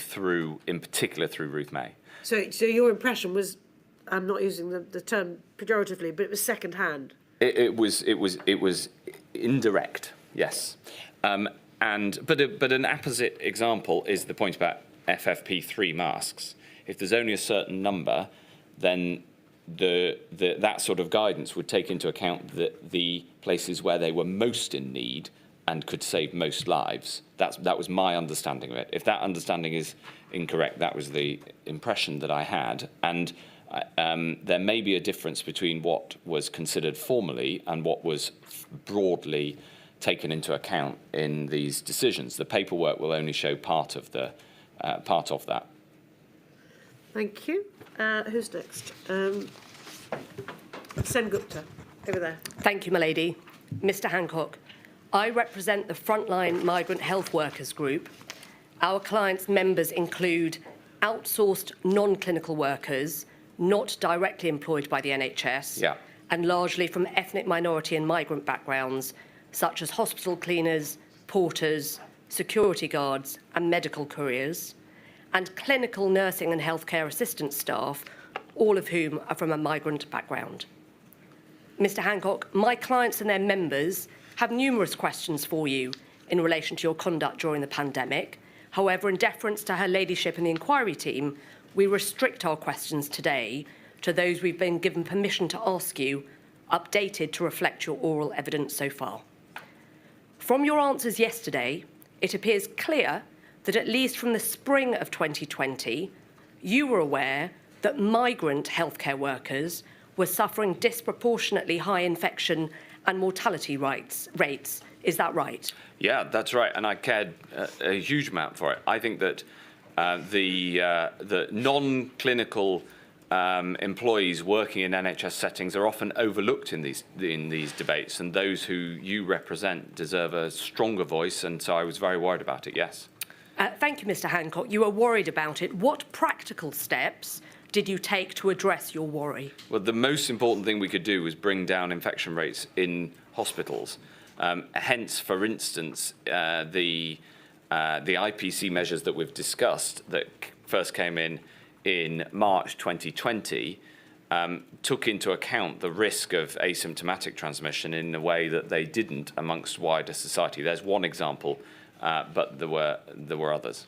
in particular through Ruth May. So your impression was, I'm not using the term pejoratively, but it was second-hand. It was indirect, yes. But an apposite example is the point about FFP3 masks. If there's only a certain number, then that sort of guidance would take into account the places where they were most in need and could save most lives. That was my understanding of it. If that understanding is incorrect, that was the impression that I had. And there may be a difference between what was considered formally and what was broadly taken into account in these decisions. The paperwork will only show part of that. Thank you. Who's next? Sen Gupta, over there. Thank you, my lady. Mr. Hancock, I represent the Frontline Migrant Health Workers Group. Our clients' members include outsourced non-clinical workers, not directly employed by the NHS, and largely from ethnic minority and migrant backgrounds, such as hospital cleaners, porters, security guards, and medical couriers, and clinical nursing and healthcare assistant staff, all of whom are from a migrant background. Mr. Hancock, my clients and their members have numerous questions for you in relation to your conduct during the pandemic. However, in deference to her ladyship and the inquiry team, we restrict our questions today to those we've been given permission to ask you, updated to reflect your oral evidence so far. From your answers yesterday, it appears clear that at least from the spring of 2020, you were aware that migrant healthcare workers were suffering disproportionately high infection and mortality rates. Is that right? Yeah, that's right. And I cared a huge amount for it. I think that the non-clinical employees working in NHS settings are often overlooked in these debates, and those who you represent deserve a stronger voice, and so I was very worried about it, yes. Thank you, Mr. Hancock. You were worried about it. What practical steps did you take to address your worry? Well, the most important thing we could do was bring down infection rates in hospitals. Hence, for instance, the IPC measures that we've discussed that first came in March 2020 took into account the risk of asymptomatic transmission in a way that they didn't amongst wider society. There's one example, but there were others.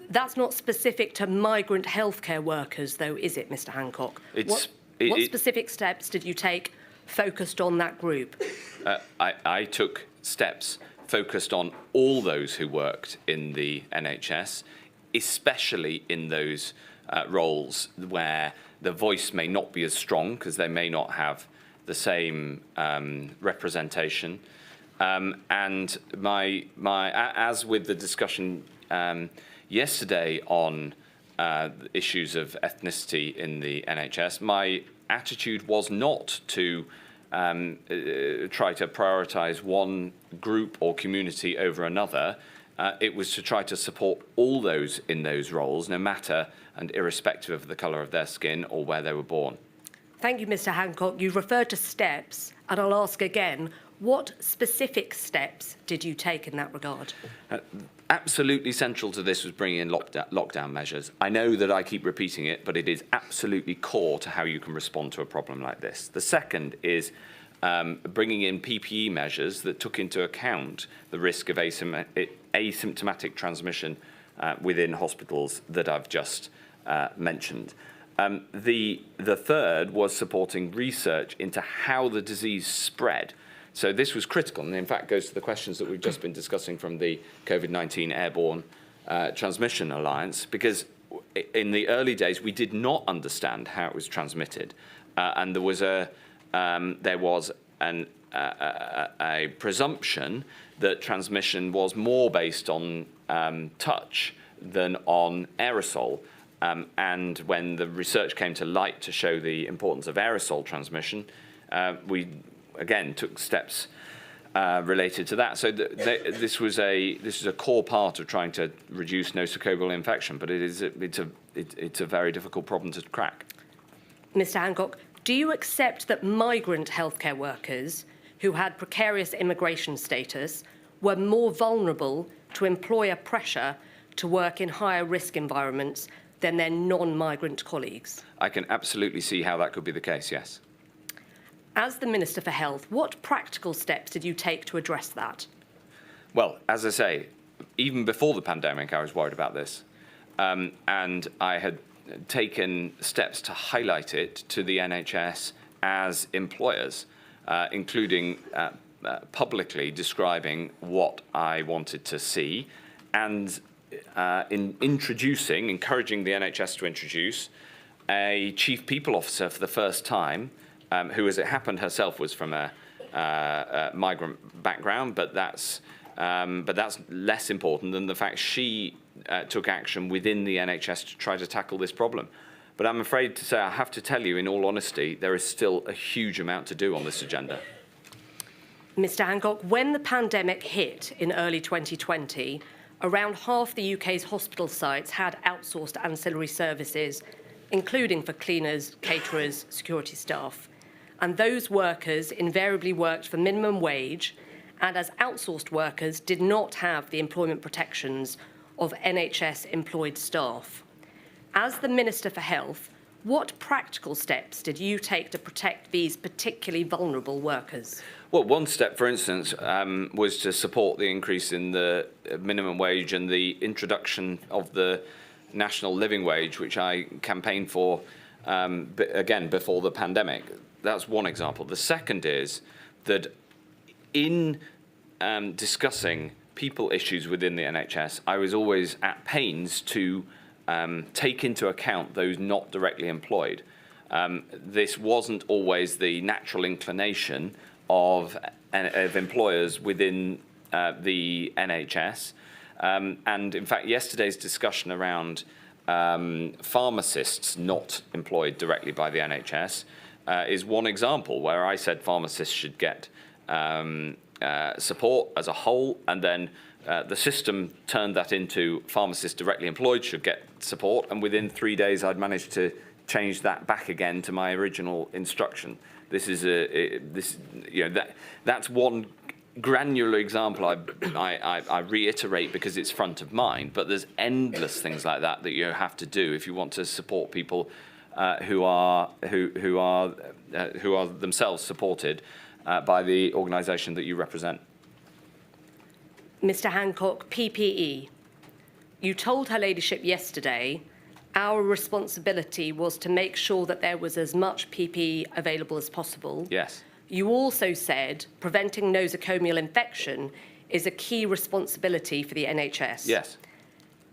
That's not specific to migrant healthcare workers, though, is it, Mr. Hancock? What specific steps did you take focused on that group? I took steps focused on all those who worked in the NHS, especially in those roles where the voice may not be as strong because they may not have the same representation. And as with the discussion yesterday on issues of ethnicity in the NHS, my attitude was not to try to prioritise one group or community over another. It was to try to support all those in those roles, no matter and irrespective of the colour of their skin or where they were born. Thank you, Mr. Hancock. You referred to steps, and I'll ask again, what specific steps did you take in that regard? Absolutely central to this was bringing in lockdown measures. I know that I keep repeating it, but it is absolutely core to how you can respond to a problem like this. The second is bringing in PPE measures that took into account the risk of asymptomatic transmission within hospitals that I've just mentioned. The third was supporting research into how the disease spread. So this was critical, and in fact goes to the questions that we've just been discussing from the COVID-19 Airborne Transmission Alliance, because in the early days we did not understand how it was transmitted, and there was a presumption that transmission was more based on touch than on aerosol. And when the research came to light to show the importance of aerosol transmission, we again took steps related to that. So this was a core part of trying to reduce nosocomial infection, but it's a very difficult problem to crack. Mr. Hancock, do you accept that migrant healthcare workers who had precarious immigration status were more vulnerable to employer pressure to work in higher risk environments than their non-migrant colleagues? I can absolutely see how that could be the case, yes. As the Minister for Health, what practical steps did you take to address that? Well, as I say, even before the pandemic, I was worried about this. And I had taken steps to highlight it to the NHS as employers, including publicly describing what I wanted to see and encouraging the NHS to introduce a chief people officer for the first time, who, as it happened, herself was from a migrant background, but that's less important than the fact she took action within the NHS to try to tackle this problem. But I'm afraid to say, I have to tell you, in all honesty, there is still a huge amount to do on this agenda. Mr. Hancock, when the pandemic hit in early 2020, around half the UK's hospital sites had outsourced ancillary services, including for cleaners, caterers, security staff. And those workers invariably worked for minimum wage and as outsourced workers did not have the employment protections of NHS-employed staff. As the Minister for Health, what practical steps did you take to protect these particularly vulnerable workers? Well, one step, for instance, was to support the increase in the minimum wage and the introduction of the national living wage, which I campaigned for, again, before the pandemic. That's one example. The second is that in discussing people issues within the NHS, I was always at pains to take into account those not directly employed. This wasn't always the natural inclination of employers within the NHS, And in fact, yesterday's discussion around pharmacists not employed directly by the NHS is one example where I said pharmacists should get support as a whole, and then the system turned that into pharmacists directly employed should get support, and within 3 days I'd managed to change that back again to my original instruction. This is that's one granular example I reiterate because it's front of mind, but there's endless things like that that you have to do if you want to support people who are themselves supported by the organisation that you represent. Mr. Hancock, PPE. You told Her Ladyship yesterday our responsibility was to make sure that there was as much PPE available as possible. Yes. You also said preventing nosocomial infection is a key responsibility for the NHS. Yes.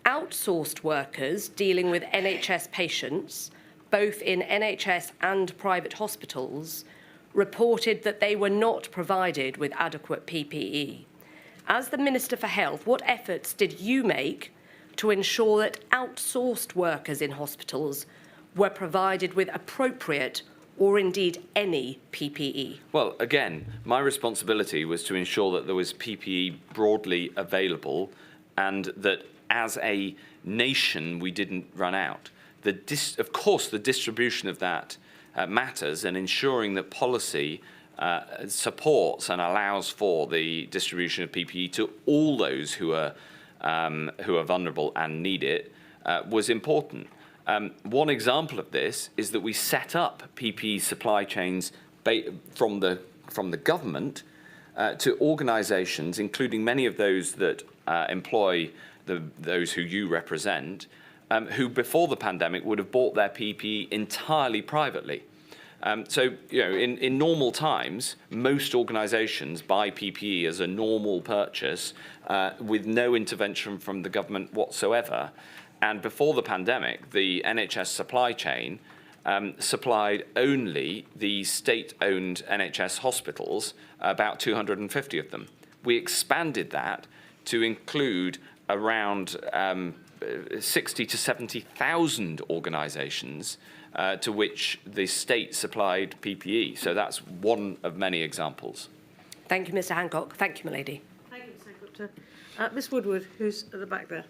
Outsourced workers dealing with NHS patients, both in NHS and private hospitals, reported that they were not provided with adequate PPE. As the Minister for Health, what efforts did you make to ensure that outsourced workers in hospitals were provided with appropriate or indeed any PPE? Well, again, my responsibility was to ensure that there was PPE broadly available and that as a nation we didn't run out. Of course, the distribution of that matters, and ensuring that policy supports and allows for the distribution of PPE to all those who are vulnerable and need it was important. One example of this is that we set up PPE supply chains from the government to organisations, including many of those that employ those who you represent, who before the pandemic would have bought their PPE entirely privately. So, you know, in normal times, most organisations buy PPE as a normal purchase with no intervention from the government whatsoever. And before the pandemic, the NHS supply chain supplied only the state-owned NHS hospitals, about 250 of them. We expanded that to include around 60 to 70,000 organisations to which the state supplied PPE. So that's one of many examples. Thank you, Mr. Hancock. Thank you, my lady. Thank you, Mr. Hancock. Miss Woodward, who's at the back there.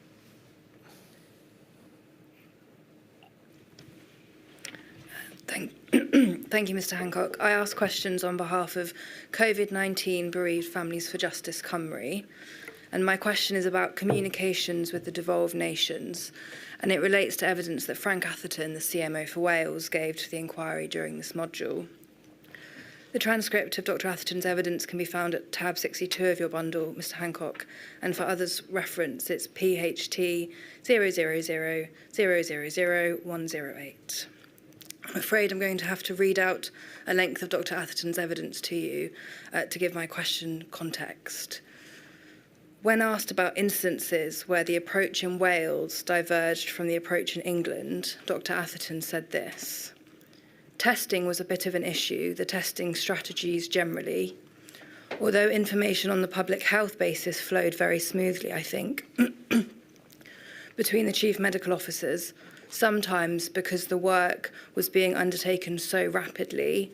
Thank you, Mr. Hancock. I ask questions on behalf of COVID-19 Bereaved Families for Justice Cymru, and my question is about communications with the devolved nations, and it relates to evidence that Frank Atherton, the CMO for Wales, gave to the inquiry during this module. The transcript of Dr. Atherton's evidence can be found at tab 62 of your bundle, Mr. Hancock, and for others' reference, it's PHT 000000108. I'm afraid I'm going to have to read out a length of Dr. Atherton's evidence to you to give my question context. When asked about instances where the approach in Wales diverged from the approach in England, Dr. Atherton said this: testing was a bit of an issue, the testing strategies generally. Although information on the public health basis flowed very smoothly, I think, between the chief medical officers, sometimes because the work was being undertaken so rapidly,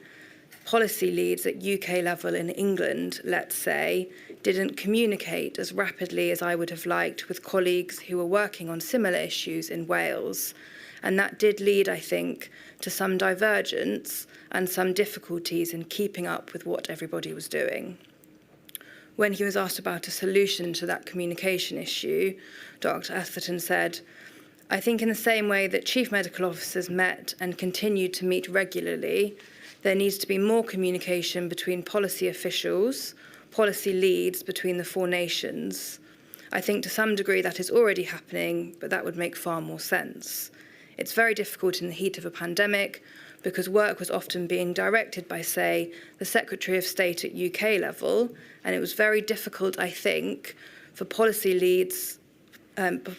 policy leads at UK level in England, let's say, didn't communicate as rapidly as I would have liked with colleagues who were working on similar issues in Wales. And that did lead, I think, to some divergence and some difficulties in keeping up with what everybody was doing. When he was asked about a solution to that communication issue, Dr. Atherton said, I think in the same way that chief medical officers met and continued to meet regularly, there needs to be more communication between policy officials, policy leads between the four nations. I think to some degree that is already happening, but that would make far more sense. It's very difficult in the heat of a pandemic because work was often being directed by, say, the Secretary of State at UK level, and it was very difficult, I think, for policy leads,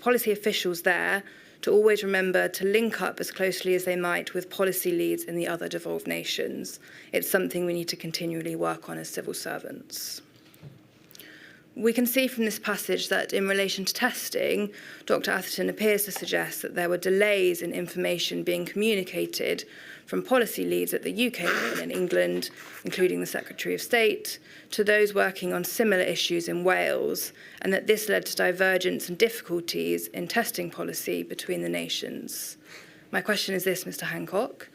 policy officials there to always remember to link up as closely as they might with policy leads in the other devolved nations. It's something we need to continually work on as civil servants. We can see from this passage that in relation to testing, Dr. Atherton appears to suggest that there were delays in information being communicated from policy leads at the UK and in England, including the Secretary of State, to those working on similar issues in Wales, and that this led to divergence and difficulties in testing policy between the nations. My question is this, Mr. Hancock.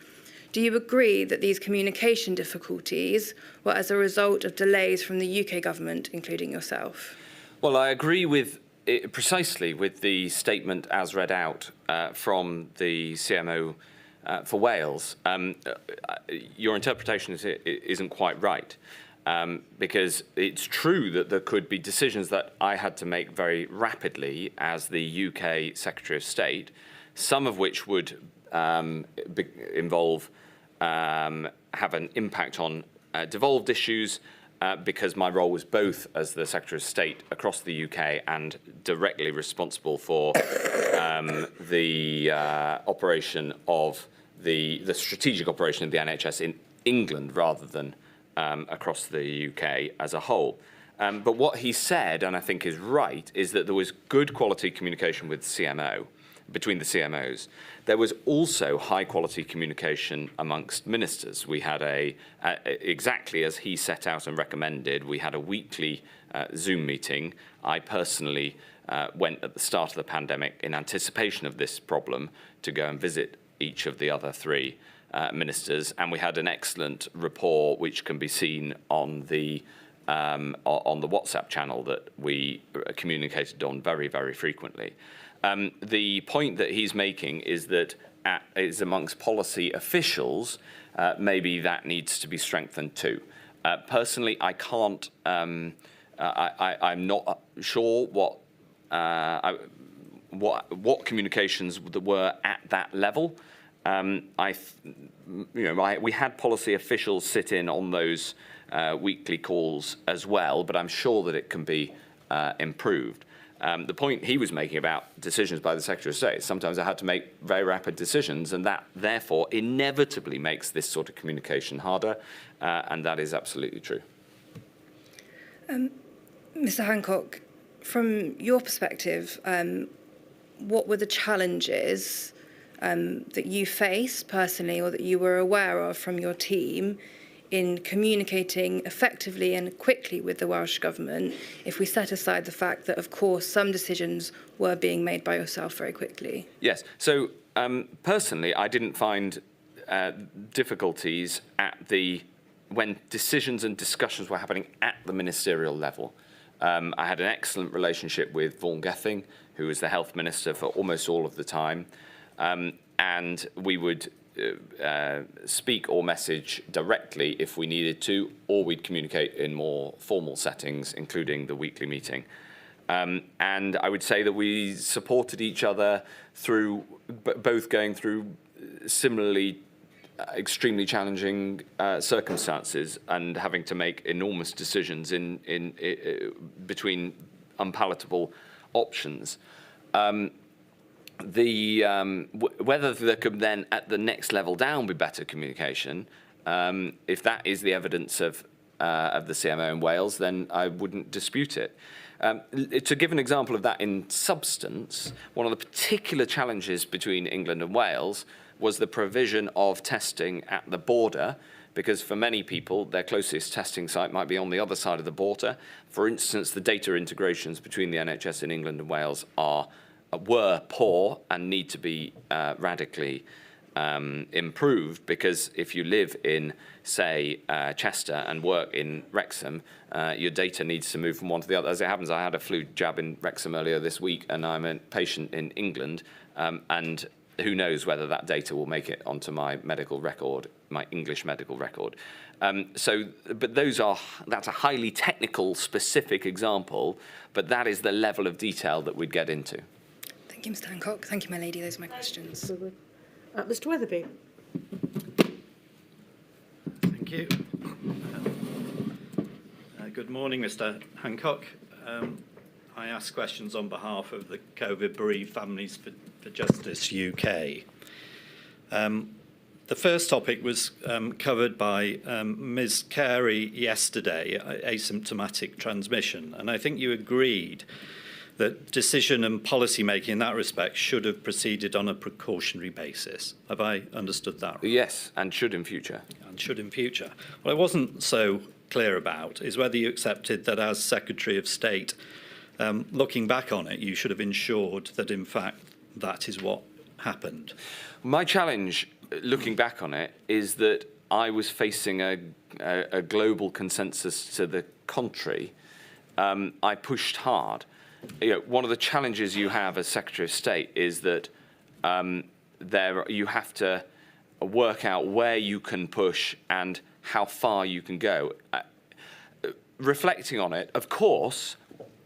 Do you agree that these communication difficulties were as a result of delays from the UK government, including yourself? Well, I agree with precisely with the statement as read out from the CMO for Wales. Your interpretation isn't quite right, because it's true that there could be decisions that I had to make very rapidly as the UK Secretary of State, some of which would involve have an impact on devolved issues, because my role was both as the Secretary of State across the UK and directly responsible for the operation of the strategic operation of the NHS in England rather than across the UK as a whole. But what he said, and I think is right, is that there was good quality communication with CMO, between the CMOs. There was also high-quality communication amongst ministers. We had exactly as he set out and recommended, we had a weekly Zoom meeting. I personally went at the start of the pandemic in anticipation of this problem to go and visit each of the other three ministers, and we had an excellent rapport which can be seen on the WhatsApp channel that we communicated on very, very frequently. The point that he's making is that is amongst policy officials, maybe that needs to be strengthened too. Personally, I can't. I'm not sure what communications that were at that level. We had policy officials sit in on those weekly calls as well, but I'm sure that it can be improved. The point he was making about decisions by the Secretary of State, sometimes I had to make very rapid decisions, and that therefore inevitably makes this sort of communication harder, and that is absolutely true. Mr. Hancock, from your perspective, what were the challenges that you faced personally or that you were aware of from your team in communicating effectively and quickly with the Welsh Government, if we set aside the fact that, of course, some decisions were being made by yourself very quickly? Yes. So personally, I didn't find difficulties when decisions and discussions were happening at the ministerial level. I had an excellent relationship with Vaughan Gething, who was the health minister for almost all of the time, and we would speak or message directly if we needed to, or we'd communicate in more formal settings, including the weekly meeting. And I would say that we supported each other through both going through similarly extremely challenging circumstances and having to make enormous decisions in between unpalatable options. Whether there could then at the next level down be better communication, if that is the evidence of the CMO in Wales, then I wouldn't dispute it. To give an example of that in substance, one of the particular challenges between England and Wales was the provision of testing at the border, because for many people, their closest testing site might be on the other side of the border. For instance, the data integrations between the NHS in England and Wales were poor and need to be radically improved, because if you live in, say, Chester and work in Wrexham, your data needs to move from one to the other. As it happens, I had a flu jab in Wrexham earlier this week, and I'm a patient in England, and who knows whether that data will make it onto my medical record, my English medical record. But that's a highly technical, specific example, but that is the level of detail that we'd get into. Thank you, Mr. Hancock. Thank you, my lady. Those are my questions. Mr. Weatherby. Thank you. Good morning, Mr. Hancock. I ask questions on behalf of the COVID bereaved Families for Justice UK. The first topic was covered by Ms. Carey yesterday, asymptomatic transmission, and I think you agreed that decision and policy making in that respect should have proceeded on a precautionary basis. Have I understood that right? Yes, and should in future. And should in future. What I wasn't so clear about is whether you accepted that as Secretary of State, looking back on it, you should have ensured that in fact that is what happened. My challenge, looking back on it, is that I was facing a global consensus to the contrary. I pushed hard. One of the challenges you have as Secretary of State is that you have to work out where you can push and how far you can go. Reflecting on it, of course,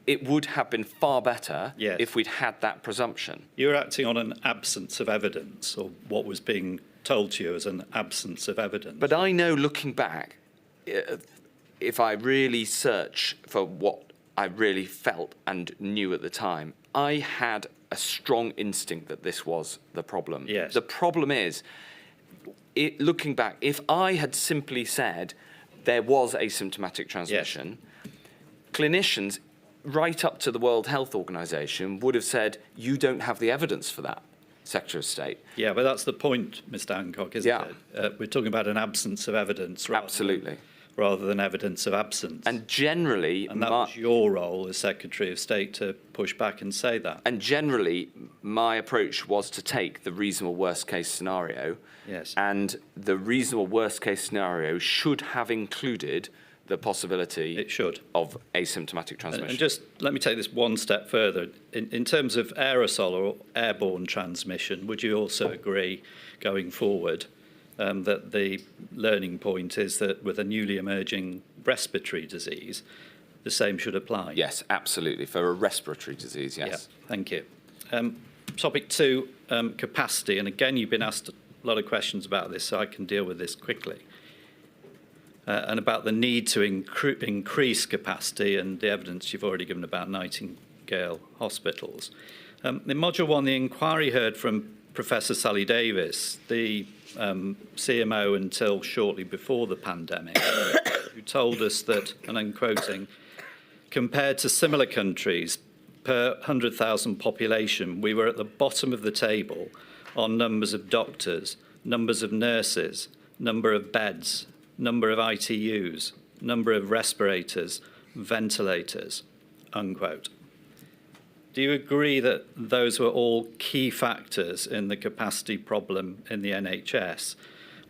it would have been far better if we'd had that presumption. You're acting on an absence of evidence, or what was being told to you as an absence of evidence. But I know, looking back, if I really search for what I really felt and knew at the time, I had a strong instinct that this was the problem. Yes. The problem is, looking back, if I had simply said there was asymptomatic transmission, clinicians right up to the World Health Organization would have said, you don't have the evidence for that, Secretary of State. Yeah, but that's the point, Mr. Hancock, isn't it? We're talking about an absence of evidence rather than evidence of absence. And generally... And that was your role as Secretary of State to push back and say that. And generally, my approach was to take the reasonable worst-case scenario. Yes. And the reasonable worst-case scenario should have included the possibility of asymptomatic transmission. And just let me take this one step further. In terms of aerosol or airborne transmission, would you also agree, going forward, that the learning point is that with a newly emerging respiratory disease, the same should apply? Yes, absolutely. For a respiratory disease, yes. Yeah, thank you. Topic 2, capacity. And again, you've been asked a lot of questions about this, so I can deal with this quickly. And about the need to increase capacity and the evidence you've already given about Nightingale hospitals. In Module 1, the inquiry heard from Professor Sally Davis, the CMO until shortly before the pandemic, who told us that, and I'm quoting, compared to similar countries per 100,000 population, we were at the bottom of the table on numbers of doctors, numbers of nurses, number of beds, number of ITUs, number of respirators, ventilators, unquote. Do you agree that those were all key factors in the capacity problem in the NHS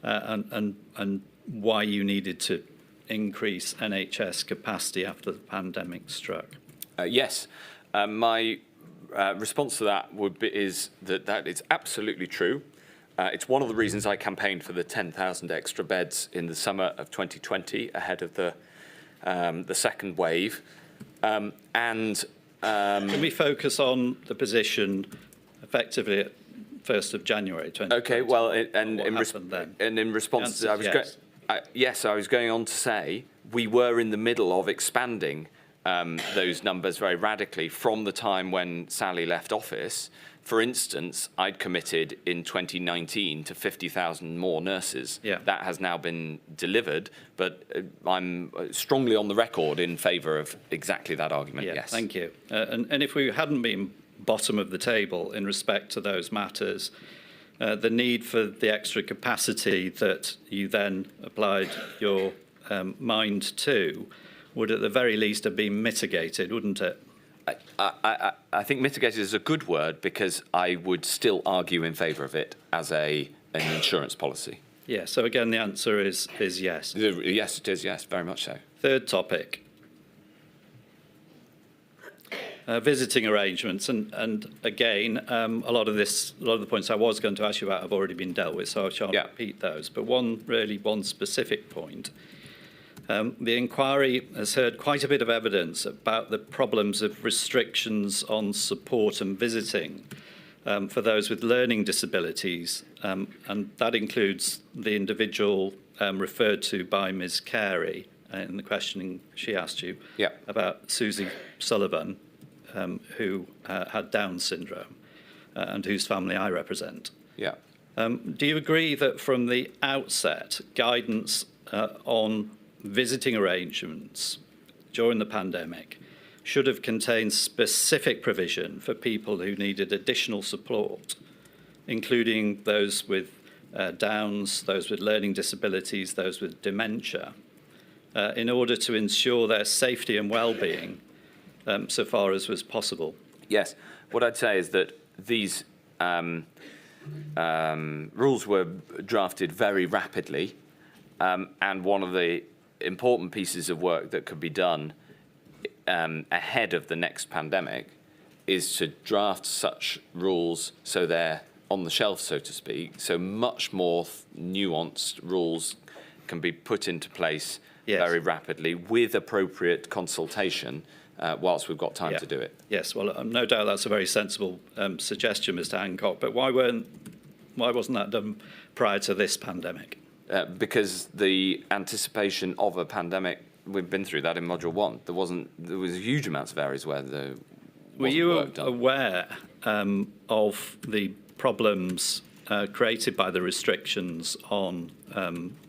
and why you needed to increase NHS capacity after the pandemic struck? Yes. My response to that is that it's absolutely true. It's one of the reasons I campaigned for the 10,000 extra beds in the summer of 2020 ahead of the second wave. Can we focus on the position effectively at 1st of January 2020? Okay, well, in response, I was going on to say we were in the middle of expanding those numbers very radically from the time when Sally left office. For instance, I'd committed in 2019 to 50,000 more nurses. Yeah. That has now been delivered, but I'm strongly on the record in favour of exactly that argument, yes. Thank you. And if we hadn't been bottom of the table in respect to those matters, the need for the extra capacity that you then applied your mind to would at the very least have been mitigated, wouldn't it? I think mitigated is a good word because I would still argue in favour of it as an insurance policy. Yeah, so again, the answer is yes. Yes, it is, yes, very much so. Third topic. Visiting arrangements, and again, a lot of the points I was going to ask you about have already been dealt with, so I shan't repeat those. But one specific point. The inquiry has heard quite a bit of evidence about the problems of restrictions on support and visiting for those with learning disabilities, and that includes the individual referred to by Ms. Carey in the questioning she asked you about Susie Sullivan, who had Down syndrome and whose family I represent. Yeah. Do you agree that from the outset, guidance on visiting arrangements during the pandemic should have contained specific provision for people who needed additional support, including those with Downs, those with learning disabilities, those with dementia, in order to ensure their safety and well-being so far as was possible? Yes. What I'd say is that these rules were drafted very rapidly, and one of the important pieces of work that could be done ahead of the next pandemic is to draft such rules so they're on the shelf, so to speak, so much more nuanced rules can be put into place very rapidly with appropriate consultation whilst we've got time to do it. Yes, well, no doubt that's a very sensible suggestion, Mr. Hancock, but why wasn't that done prior to this pandemic? Because the anticipation of a pandemic, we've been through that in Module 1. There was huge amounts of areas where there Were you aware of the problems created by the restrictions on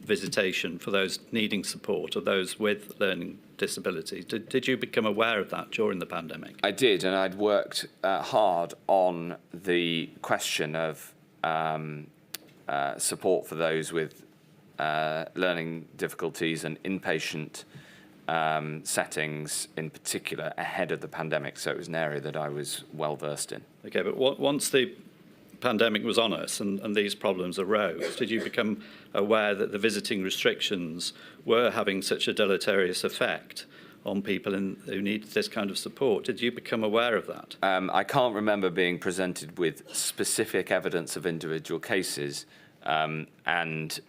visitation for those needing support or those with learning disabilities? Did you become aware of that during the pandemic? I did, and I'd worked hard on the question of support for those with learning difficulties and inpatient settings in particular ahead of the pandemic, so it was an area that I was well versed in. Okay, but once the pandemic was on us and these problems arose, did you become aware that the visiting restrictions were having such a deleterious effect on people who need this kind of support? Did you become aware of that? I can't remember being presented with specific evidence of individual cases, and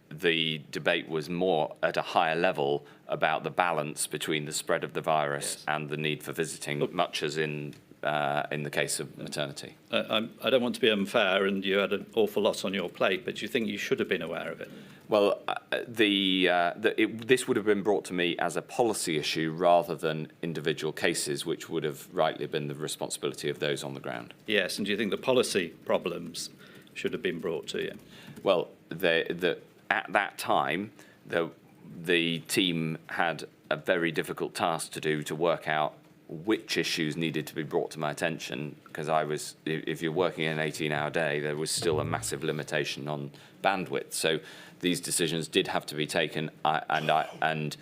the debate was more at a higher level about the balance between the spread of the virus and the need for visiting, much as in the case of maternity. I don't want to be unfair, and you had an awful lot on your plate, but do you think you should have been aware of it? Well, this would have been brought to me as a policy issue rather than individual cases, which would have rightly been the responsibility of those on the ground. Yes, and do you think the policy problems should have been brought to you? Well, at that time, the team had a very difficult task to do to work out which issues needed to be brought to my attention, because if you're working an 18-hour day, there was still a massive limitation on bandwidth. So these decisions did have to be taken, and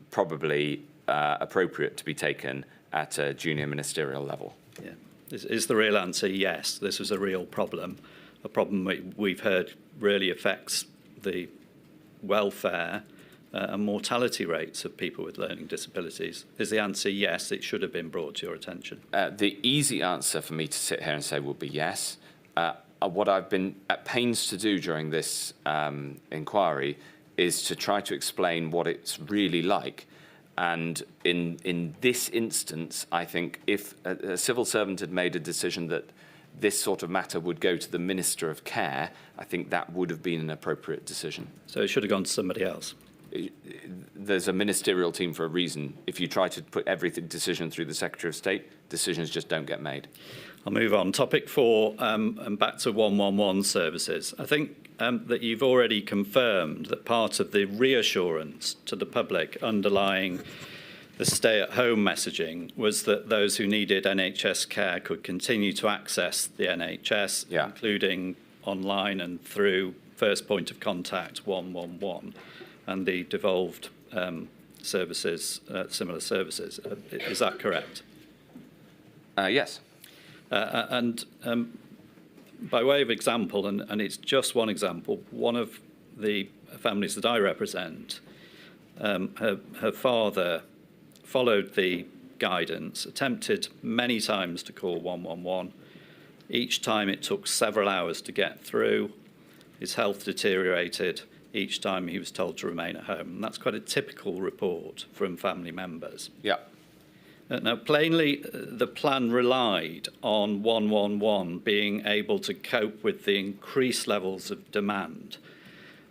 probably appropriate to be taken at a junior ministerial level. Yeah. Is the real answer yes, this was a real problem, a problem we've heard really affects the welfare and mortality rates of people with learning disabilities? Is the answer yes, it should have been brought to your attention? The easy answer for me to sit here and say would be yes. What I've been at pains to do during this inquiry is to try to explain what it's really like. And in this instance, I think if a civil servant had made a decision that this sort of matter would go to the Minister of Care, I think that would have been an appropriate decision. So it should have gone to somebody else? There's a ministerial team for a reason. If you try to put every decision through the Secretary of State, decisions just don't get made. I'll move on. Topic 4, and back to 111 services. I think that you've already confirmed that part of the reassurance to the public underlying the stay-at-home messaging was that those who needed NHS care could continue to access the NHS, including online and through first point of contact 111 and the devolved services, similar services. Is that correct? Yes. And by way of example, and it's just one example, one of the families that I represent, her father followed the guidance, attempted many times to call 111. Each time it took several hours to get through. His health deteriorated. Each time he was told to remain at home. And that's quite a typical report from family members. Yeah. Now, plainly, the plan relied on 111 being able to cope with the increased levels of demand.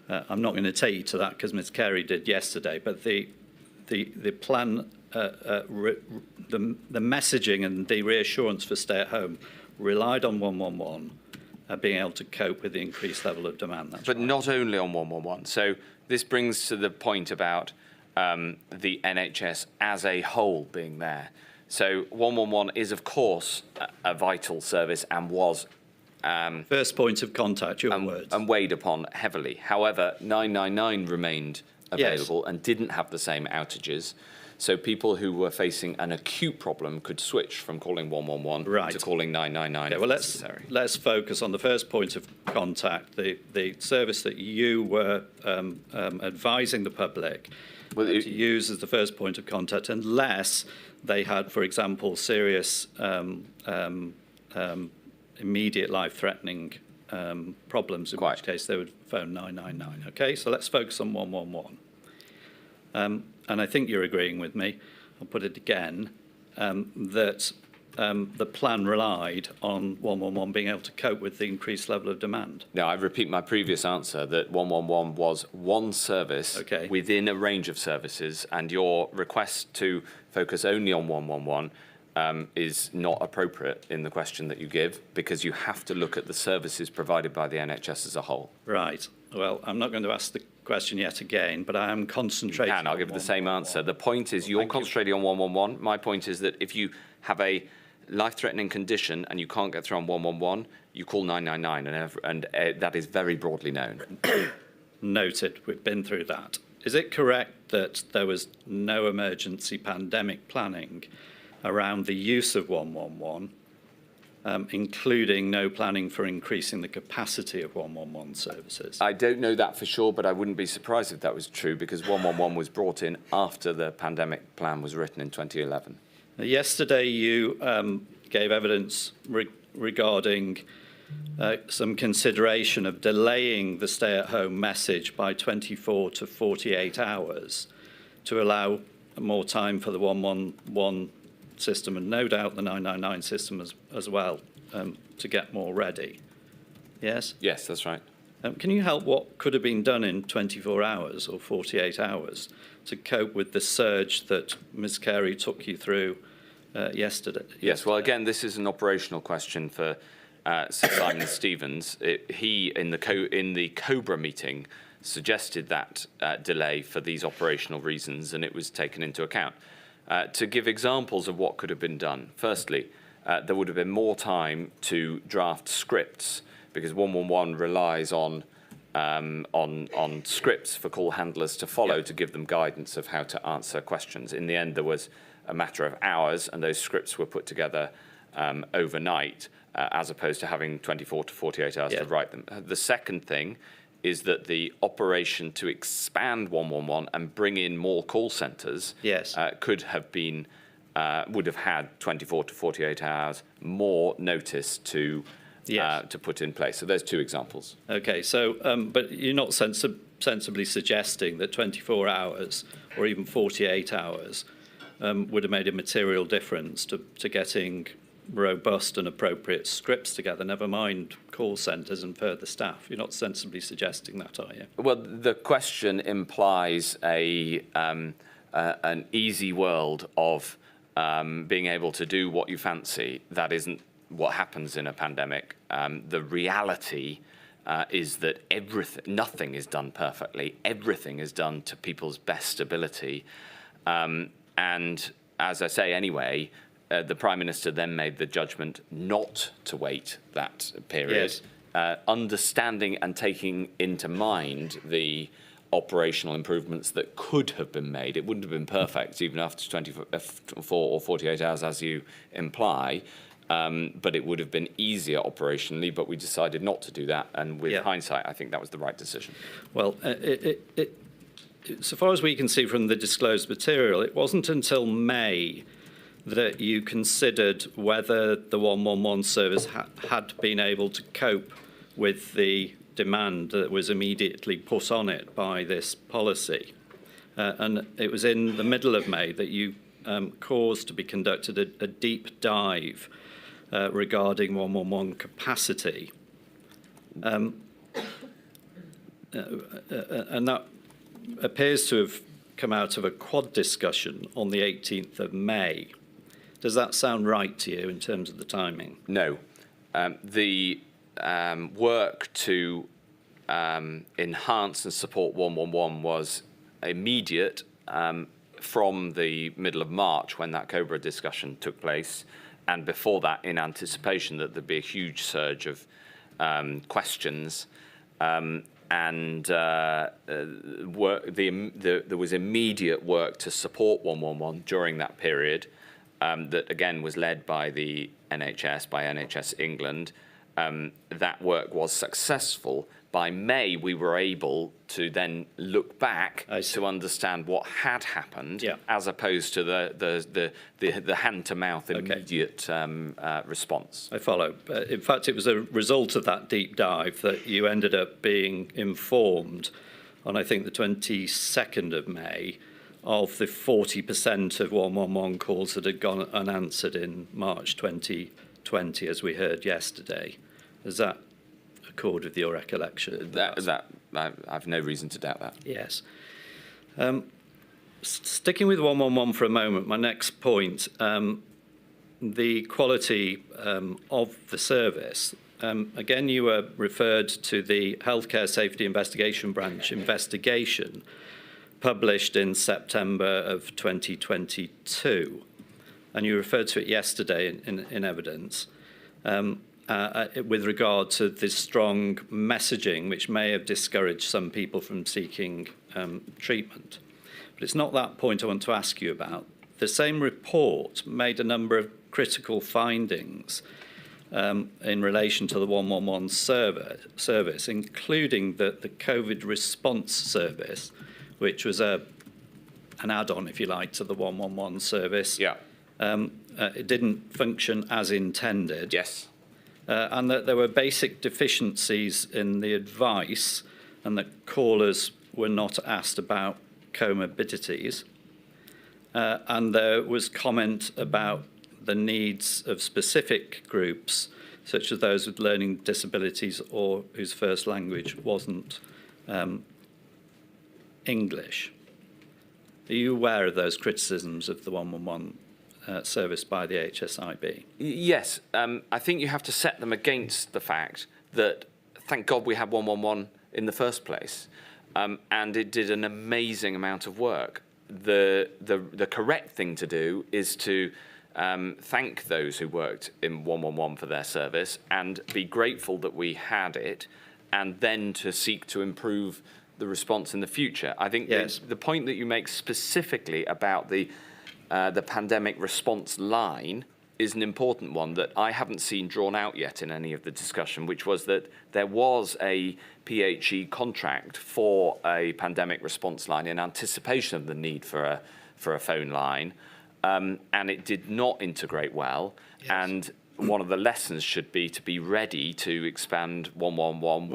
I'm not going to take you to that because Ms. Carey did yesterday, but the plan, the messaging and the reassurance for stay at home relied on 111 being able to cope with the increased level of demand. But not only on 111. So this brings to the point about the NHS as a whole being there. So 111 is, of course, a vital service and was first point of contact, your words. And weighed upon heavily. However, 999 remained available and didn't have the same outages. So people who were facing an acute problem could switch from calling 111 to calling 999 if necessary. Let's focus on the first point of contact, the service that you were advising the public to use as the first point of contact, unless they had, for example, serious immediate life-threatening problems, in which case they would phone 999. Okay, so let's focus on 111. And I think you're agreeing with me, I'll put it again, that the plan relied on 111 being able to cope with the increased level of demand. No, I repeat my previous answer that 111 was one service within a range of services, and your request to focus only on 111 is not appropriate in the question that you give, because you have to look at the services provided by the NHS as a whole. Right. Well, I'm not going to ask the question yet again, but I am concentrating. I'll give the same answer. The point is you're concentrating on 111. My point is that if you have a life-threatening condition and you can't get through on 111, you call 999, and that is very broadly known. Noted. We've been through that. Is it correct that there was no emergency pandemic planning around the use of 111, including no planning for increasing the capacity of 111 services? I don't know that for sure, but I wouldn't be surprised if that was true, because 111 was brought in after the pandemic plan was written in 2011. Yesterday, you gave evidence regarding some consideration of delaying the stay-at-home message by 24 to 48 hours to allow more time for the 111 system, and no doubt the 999 system as well, to get more ready. Yes? Yes, that's right. Can you help what could have been done in 24 hours or 48 hours to cope with the surge that Ms. Carey took you through yesterday? Yes, well, again, this is an operational question for Sir Simon Stevens. He, in the COBRA meeting, suggested that delay for these operational reasons, and it was taken into account. To give examples of what could have been done, firstly, there would have been more time to draft scripts, because 111 relies on scripts for call handlers to follow to give them guidance of how to answer questions. In the end, there was a matter of hours, and those scripts were put together overnight, as opposed to having 24 to 48 hours to write them. The second thing is that the operation to expand 111 and bring in more call centres could have been, would have had 24 to 48 hours more notice to put in place. So there's two examples. Okay, so but you're not sensibly suggesting that 24 hours or even 48 hours would have made a material difference to getting robust and appropriate scripts together, never mind call centres and further staff. You're not sensibly suggesting that, are you? Well, the question implies an easy world of being able to do what you fancy. That isn't what happens in a pandemic. The reality is that nothing is done perfectly. Everything is done to people's best ability. And as I say anyway, the Prime Minister then made the judgment not to wait that period, understanding and taking into mind the operational improvements that could have been made. It wouldn't have been perfect, even after 24 or 48 hours, as you imply, but it would have been easier operationally, but we decided not to do that, and with hindsight, I think that was the right decision. Well, so far as we can see from the disclosed material, it wasn't until May that you considered whether the 111 service had been able to cope with the demand that was immediately put on it by this policy. And it was in the middle of May that you caused to be conducted a deep dive regarding 111 capacity. And that appears to have come out of a quad discussion on the 18th of May. Does that sound right to you in terms of the timing? No. The work to enhance and support 111 was immediate from the middle of March when that COBRA discussion took place, and before that in anticipation that there'd be a huge surge of questions. There was immediate work to support 111 during that period that again was led by the NHS, by NHS England. That work was successful. By May, we were able to then look back to understand what had happened, as opposed to the hand-to-mouth immediate response. I follow. In fact, it was a result of that deep dive that you ended up being informed on, I think, the 22nd of May, of the 40% of 111 calls that had gone unanswered in March 2020, as we heard yesterday. Is that accord with your recollection? I've no reason to doubt that. Yes. Sticking with 111 for a moment, my next point, the quality of the service. Again, you were referred to the Healthcare Safety Investigation Branch investigation published in September of 2022, and you referred to it yesterday in evidence. With regard to this strong messaging, which may have discouraged some people from seeking treatment. But it's not that point I want to ask you about. The same report made a number of critical findings in relation to the 111 service, including that the COVID response service, which was an add-on, if you like, to the 111 service. It didn't function as intended. Yes. And that there were basic deficiencies in the advice, and that callers were not asked about comorbidities. And there was comment about the needs of specific groups, such as those with learning disabilities or whose first language wasn't English. Are you aware of those criticisms of the 111 service by the HSIB? Yes, I think you have to set them against the fact that, thank God we had 111 in the first place, and it did an amazing amount of work. The correct thing to do is to thank those who worked in 111 for their service and be grateful that we had it, and then to seek to improve the response in the future. I think the point that you make specifically about the pandemic response line is an important one that I haven't seen drawn out yet in any of the discussion, which was that there was a PHE contract for a pandemic response line in anticipation of the need for a phone line, and it did not integrate well. Yes. And one of the lessons should be to be ready to expand 111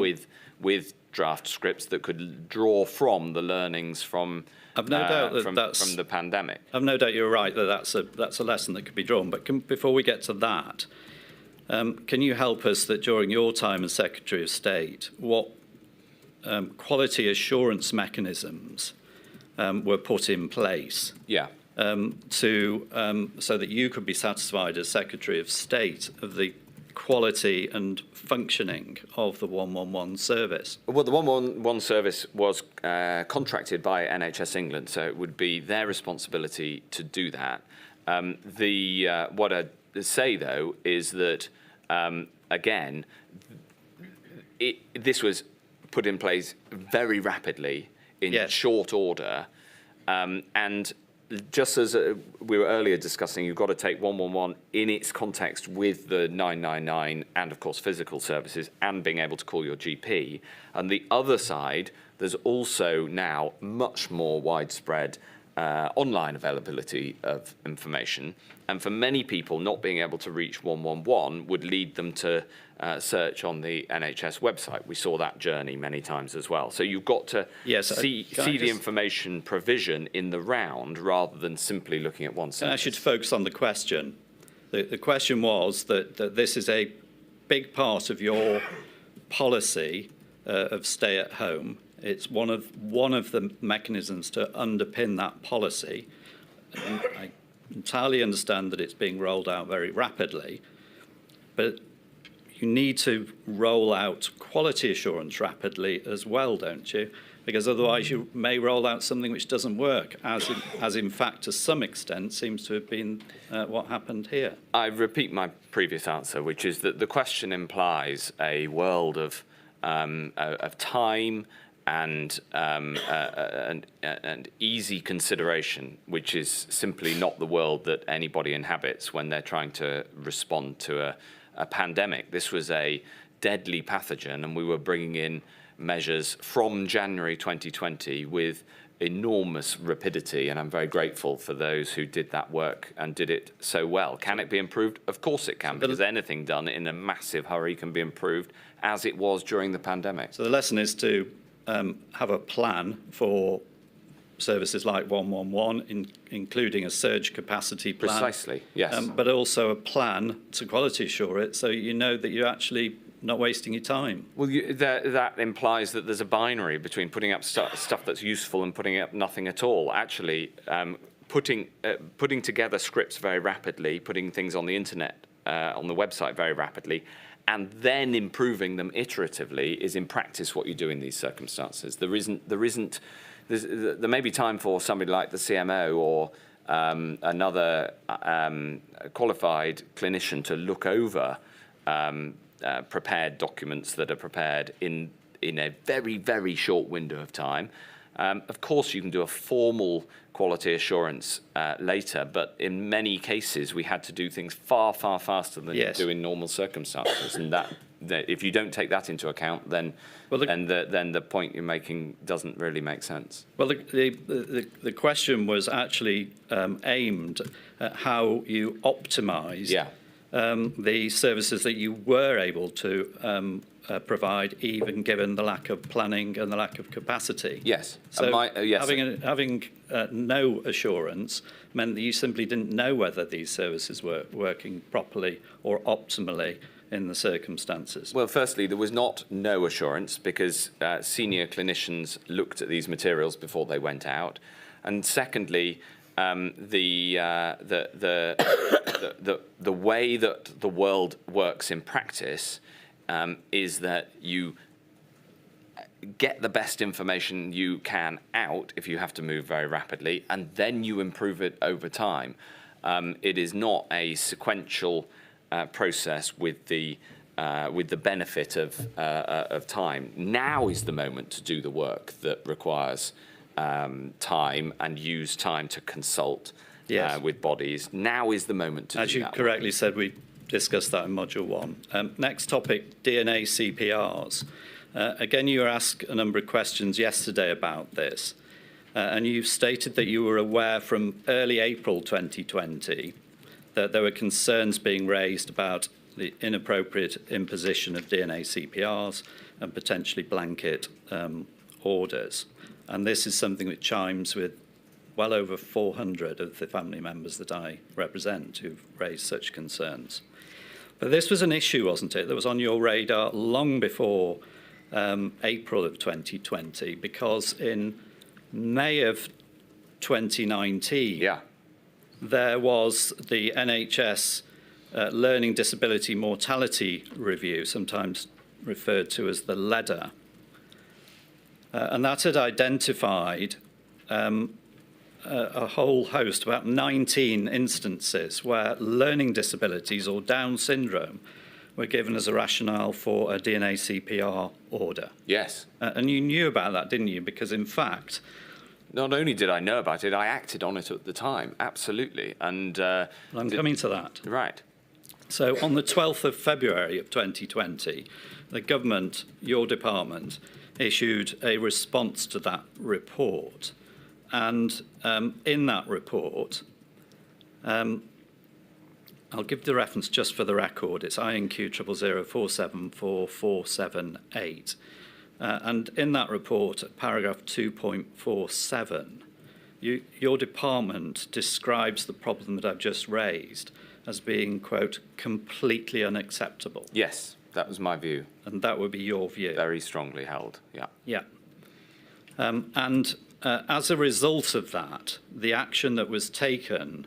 with draft scripts that could draw from the learnings from I've no doubt that from the pandemic. I've no doubt you're right that that's a lesson that could be drawn. But before we get to that, can you help us that during your time as Secretary of State, what quality assurance mechanisms were put in place? Yeah. So that you could be satisfied as Secretary of State of the quality and functioning of the 111 service? Well, the 111 service was contracted by NHS England, so it would be their responsibility to do that. What I'd say, though, is that, again, this was put in place very rapidly in short order, and just as we were earlier discussing, you've got to take 111 in its context with the 999 and, of course, physical services and being able to call your GP. And the other side, there's also now much more widespread online availability of information. And for many people, not being able to reach 111 would lead them to search on the NHS website. We saw that journey many times as well. So you've got to see the information provision in the round rather than simply looking at one sentence. I should focus on the question. The question was that this is a big part of your policy of stay at home. It's one of the mechanisms to underpin that policy. And I entirely understand that it's being rolled out very rapidly, but you need to roll out quality assurance rapidly as well, don't you? Because otherwise you may roll out something which doesn't work, as in fact, to some extent, seems to have been what happened here. I repeat my previous answer, which is that the question implies a world of time and easy consideration, which is simply not the world that anybody inhabits when they're trying to respond to a pandemic. This was a deadly pathogen, and we were bringing in measures from January 2020 with enormous rapidity, and I'm very grateful for those who did that work and did it so well. Can it be improved? Of course it can, because anything done in a massive hurry can be improved, as it was during the pandemic. So the lesson is to have a plan for services like 111, including a surge capacity plan. Precisely, yes. But also a plan to quality assure it, so you know that you're actually not wasting your time. Well, that implies that there's a binary between putting up stuff that's useful and putting up nothing at all. Actually, putting together scripts very rapidly, putting things on the internet, on the website very rapidly, and then improving them iteratively is in practice what you do in these circumstances. There may be time for somebody like the CMO or another qualified clinician to look over prepared documents that are prepared in a very, very short window of time. Of course, you can do a formal quality assurance later, but in many cases, we had to do things far, far faster than you do in normal circumstances. And that if you don't take that into account, then then the point you're making doesn't really make sense. Well, the question was actually aimed at how you optimise the services that you were able to provide, even given the lack of planning and the lack of capacity. Yes. So having no assurance meant that you simply didn't know whether these services were working properly or optimally in the circumstances. Well, firstly, there was no assurance because senior clinicians looked at these materials before they went out, and secondly, the way that the world works in practice is that you get the best information you can out if you have to move very rapidly, and then you improve it over time. It is not a sequential process with the benefit of time. Now is the moment to do the work that requires time and use time to consult with bodies. Now is the moment to do that. As you correctly said, we discussed that in Module 1. Next topic, DNA CPRs. Again, you were asked a number of questions yesterday about this, and you've stated that you were aware from early April 2020 that there were concerns being raised about the inappropriate imposition of DNA CPRs and potentially blanket orders. And this is something that chimes with well over 400 of the family members that I represent who've raised such concerns. But this was an issue, wasn't it, that was on your radar long before April of 2020, because in May of 2019, there was the NHS Learning Disability Mortality Review, sometimes referred to as the LEDA. And that had identified a whole host, about 19 instances where learning disabilities or Down syndrome were given as a rationale for a DNA CPR order. Yes. And you knew about that, didn't you? Because in fact, not only did I know about it, I acted on it at the time, absolutely. And I'm coming to that. Right. So on the 12th of February of 2020, the government, your department, issued a response to that report. And in that report, I'll give the reference just for the record. It's INQ 000474478. And in that report, at paragraph 2.47, your department describes the problem that I've just raised as being, quote, completely unacceptable. Yes, that was my view. And that would be your view. Very strongly held, yeah. Yeah. As a result of that, the action that was taken,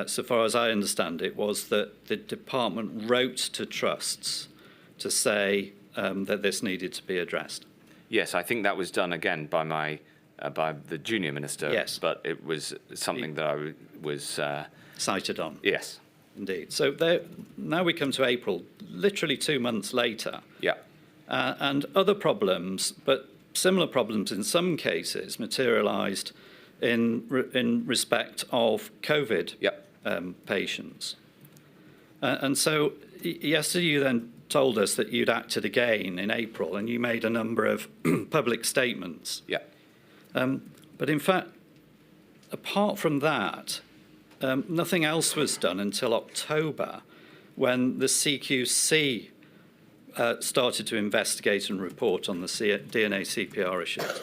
so far as I understand it, was that the department wrote to trusts to say that this needed to be addressed? Yes, I think that was done again by by the junior minister. Yes. But it was something that I was cited on. Yes. Indeed. So now we come to April, literally 2 months later. Yeah. And other problems, but similar problems in some cases, materialised in respect of COVID patients. And so yesterday you then told us that you'd acted again in April, and you made a number of public statements. Yeah. But in fact, apart from that, nothing else was done until October, when the CQC started to investigate and report on the DNA CPR issues.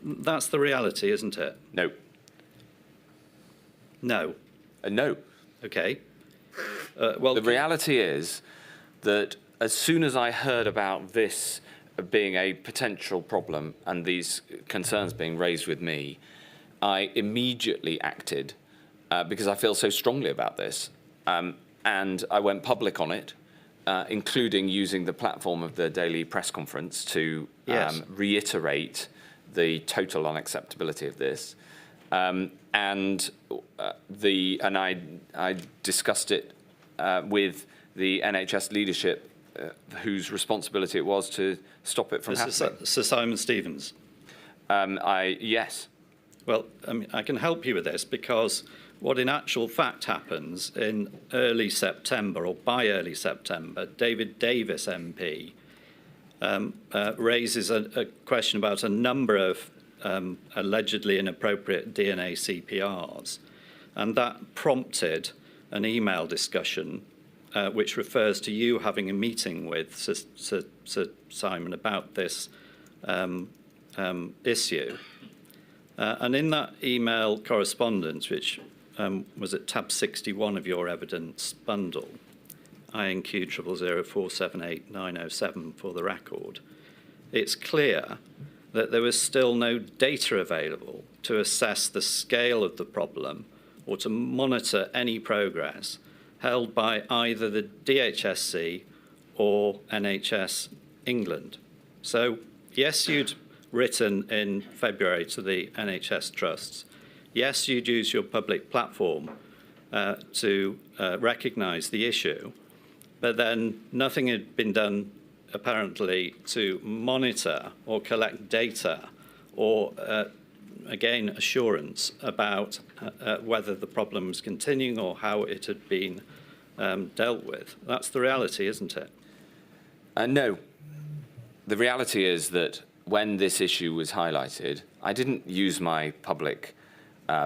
That's the reality, isn't it? No. No. No. Okay. Well, the reality is that as soon as I heard about this being a potential problem and these concerns being raised with me, I immediately acted because I feel so strongly about this. And I went public on it, including using the platform of the daily press conference to reiterate the total unacceptability of this. And I discussed it with the NHS leadership, whose responsibility it was to stop it from happening. Sir Simon Stevens. Yes. Well, I mean, I can help you with this, because what in actual fact happens in early September, or by early September, David Davis MP raises a question about a number of allegedly inappropriate DNA CPRs, and that prompted an email discussion which refers to you having a meeting with Sir Simon about this issue. And in that email correspondence, which was at tab 61 of your evidence bundle, INQ 000478907 for the record, it's clear that there was still no data available to assess the scale of the problem or to monitor any progress held by either the DHSC or NHS England. So, yes, you'd written in February to the NHS trusts. Yes, you'd use your public platform to recognise the issue, but then nothing had been done, apparently, to monitor or collect data or, again, assurance about whether the problem was continuing or how it had been dealt with. That's the reality, isn't it? No. The reality is that when this issue was highlighted, I didn't use my public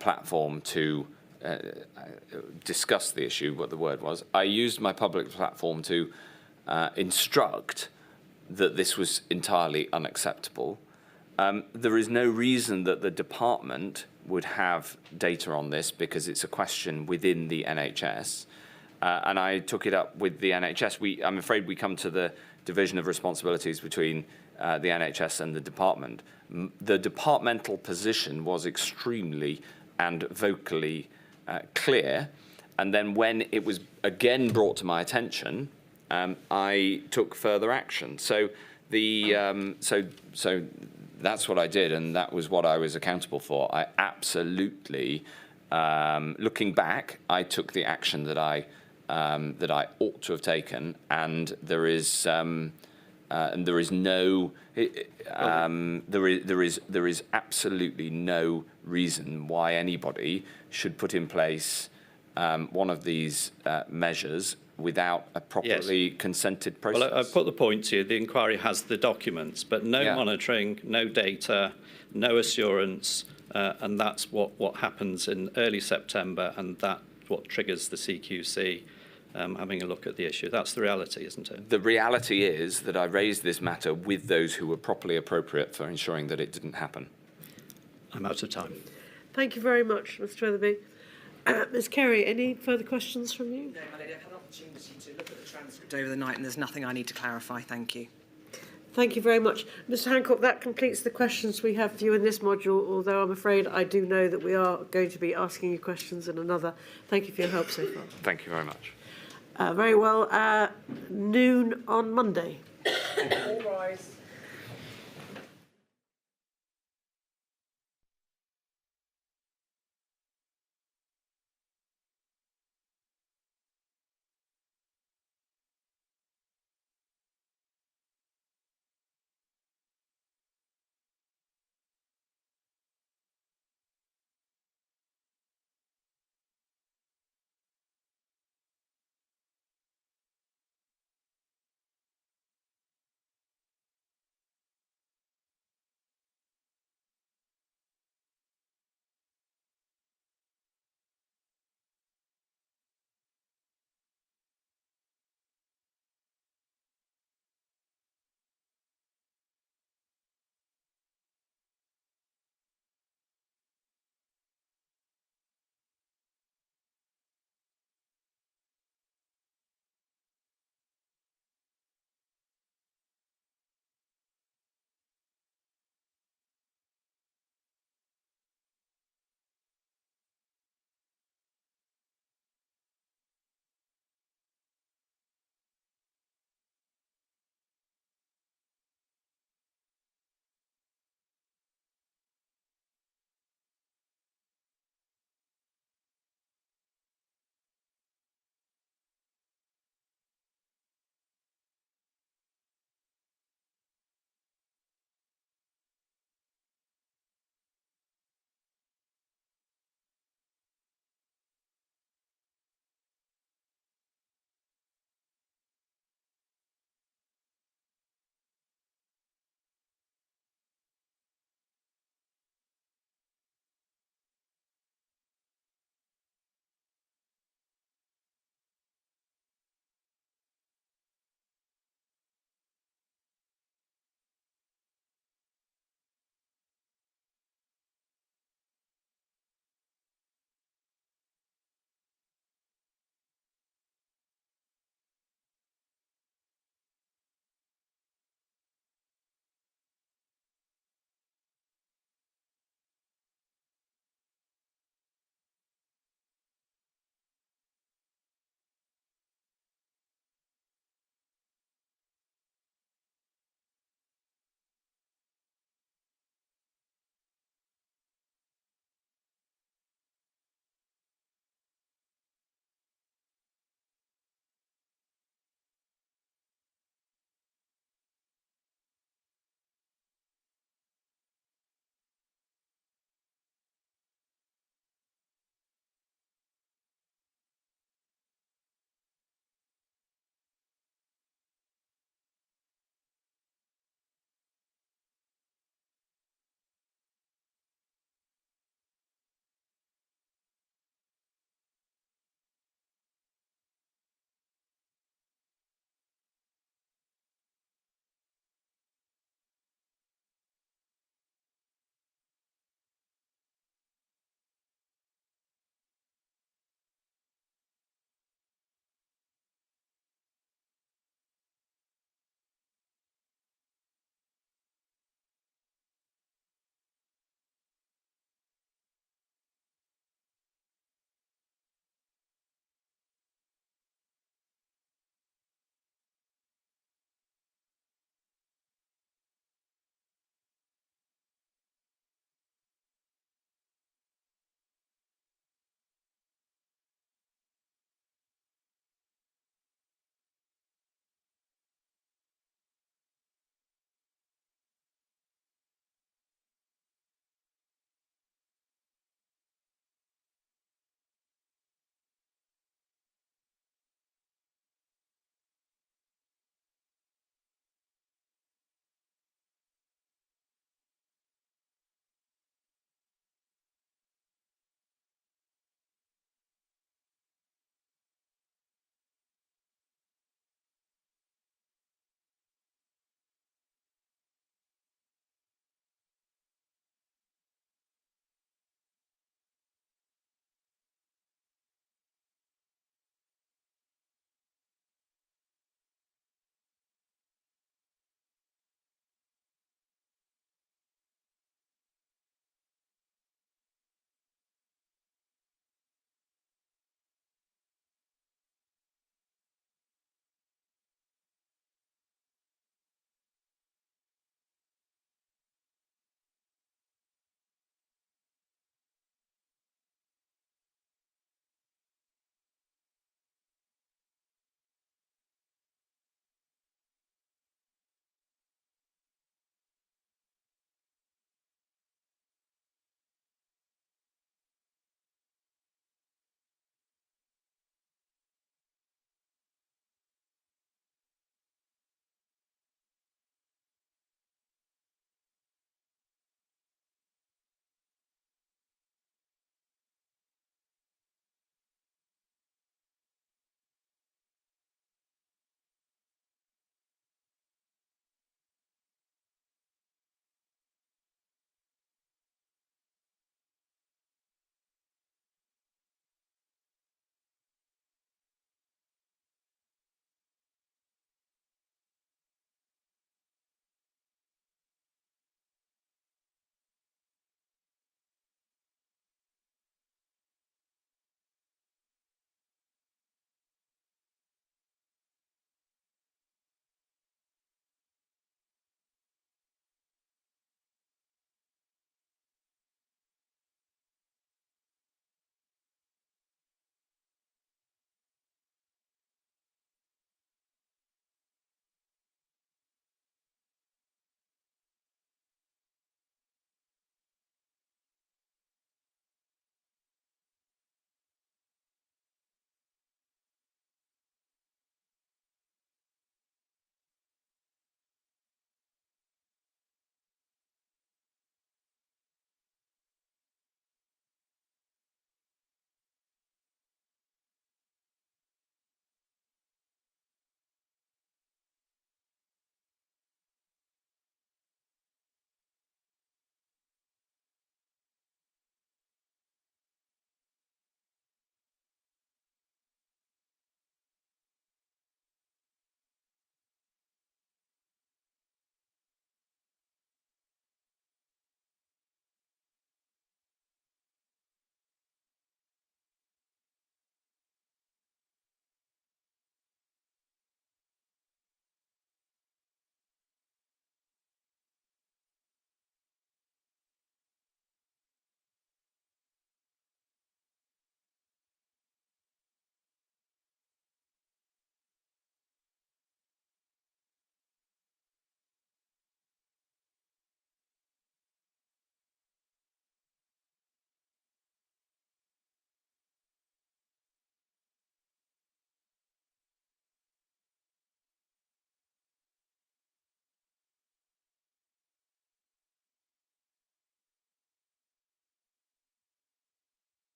platform to discuss the issue, what the word was. I used my public platform to instruct that this was entirely unacceptable. There is no reason that the department would have data on this, because it's a question within the NHS. And I took it up with the NHS. I'm afraid we come to the division of responsibilities between the NHS and the department. The departmental position was extremely and vocally clear. And then when it was again brought to my attention, I took further action. So so that's what I did, and that was what I was accountable for. I absolutely, looking back, I took the action that I ought to have taken, and there is absolutely no reason why anybody should put in place one of these measures without a properly consented process. Well, I've put the point to you. The inquiry has the documents, but no monitoring, no data, no assurance, and that's what happens in early September, and that's what triggers the CQC having a look at the issue. That's the reality, isn't it? The reality is that I raised this matter with those who were properly appropriate for ensuring that it didn't happen. I'm out of time. Thank you very much, Mr. Weatherby. Ms. Kerry, any further questions from you? No, my lady, I've had an opportunity to look at the transcript over the night, and there's nothing I need to clarify. Thank you. Thank you very much. Mr. Hancock, that completes the questions we have for you in this module, although I'm afraid I do know that we are going to be asking you questions in another. Thank you for your help so far. Thank you very much. Very well. Noon on Monday. All rise.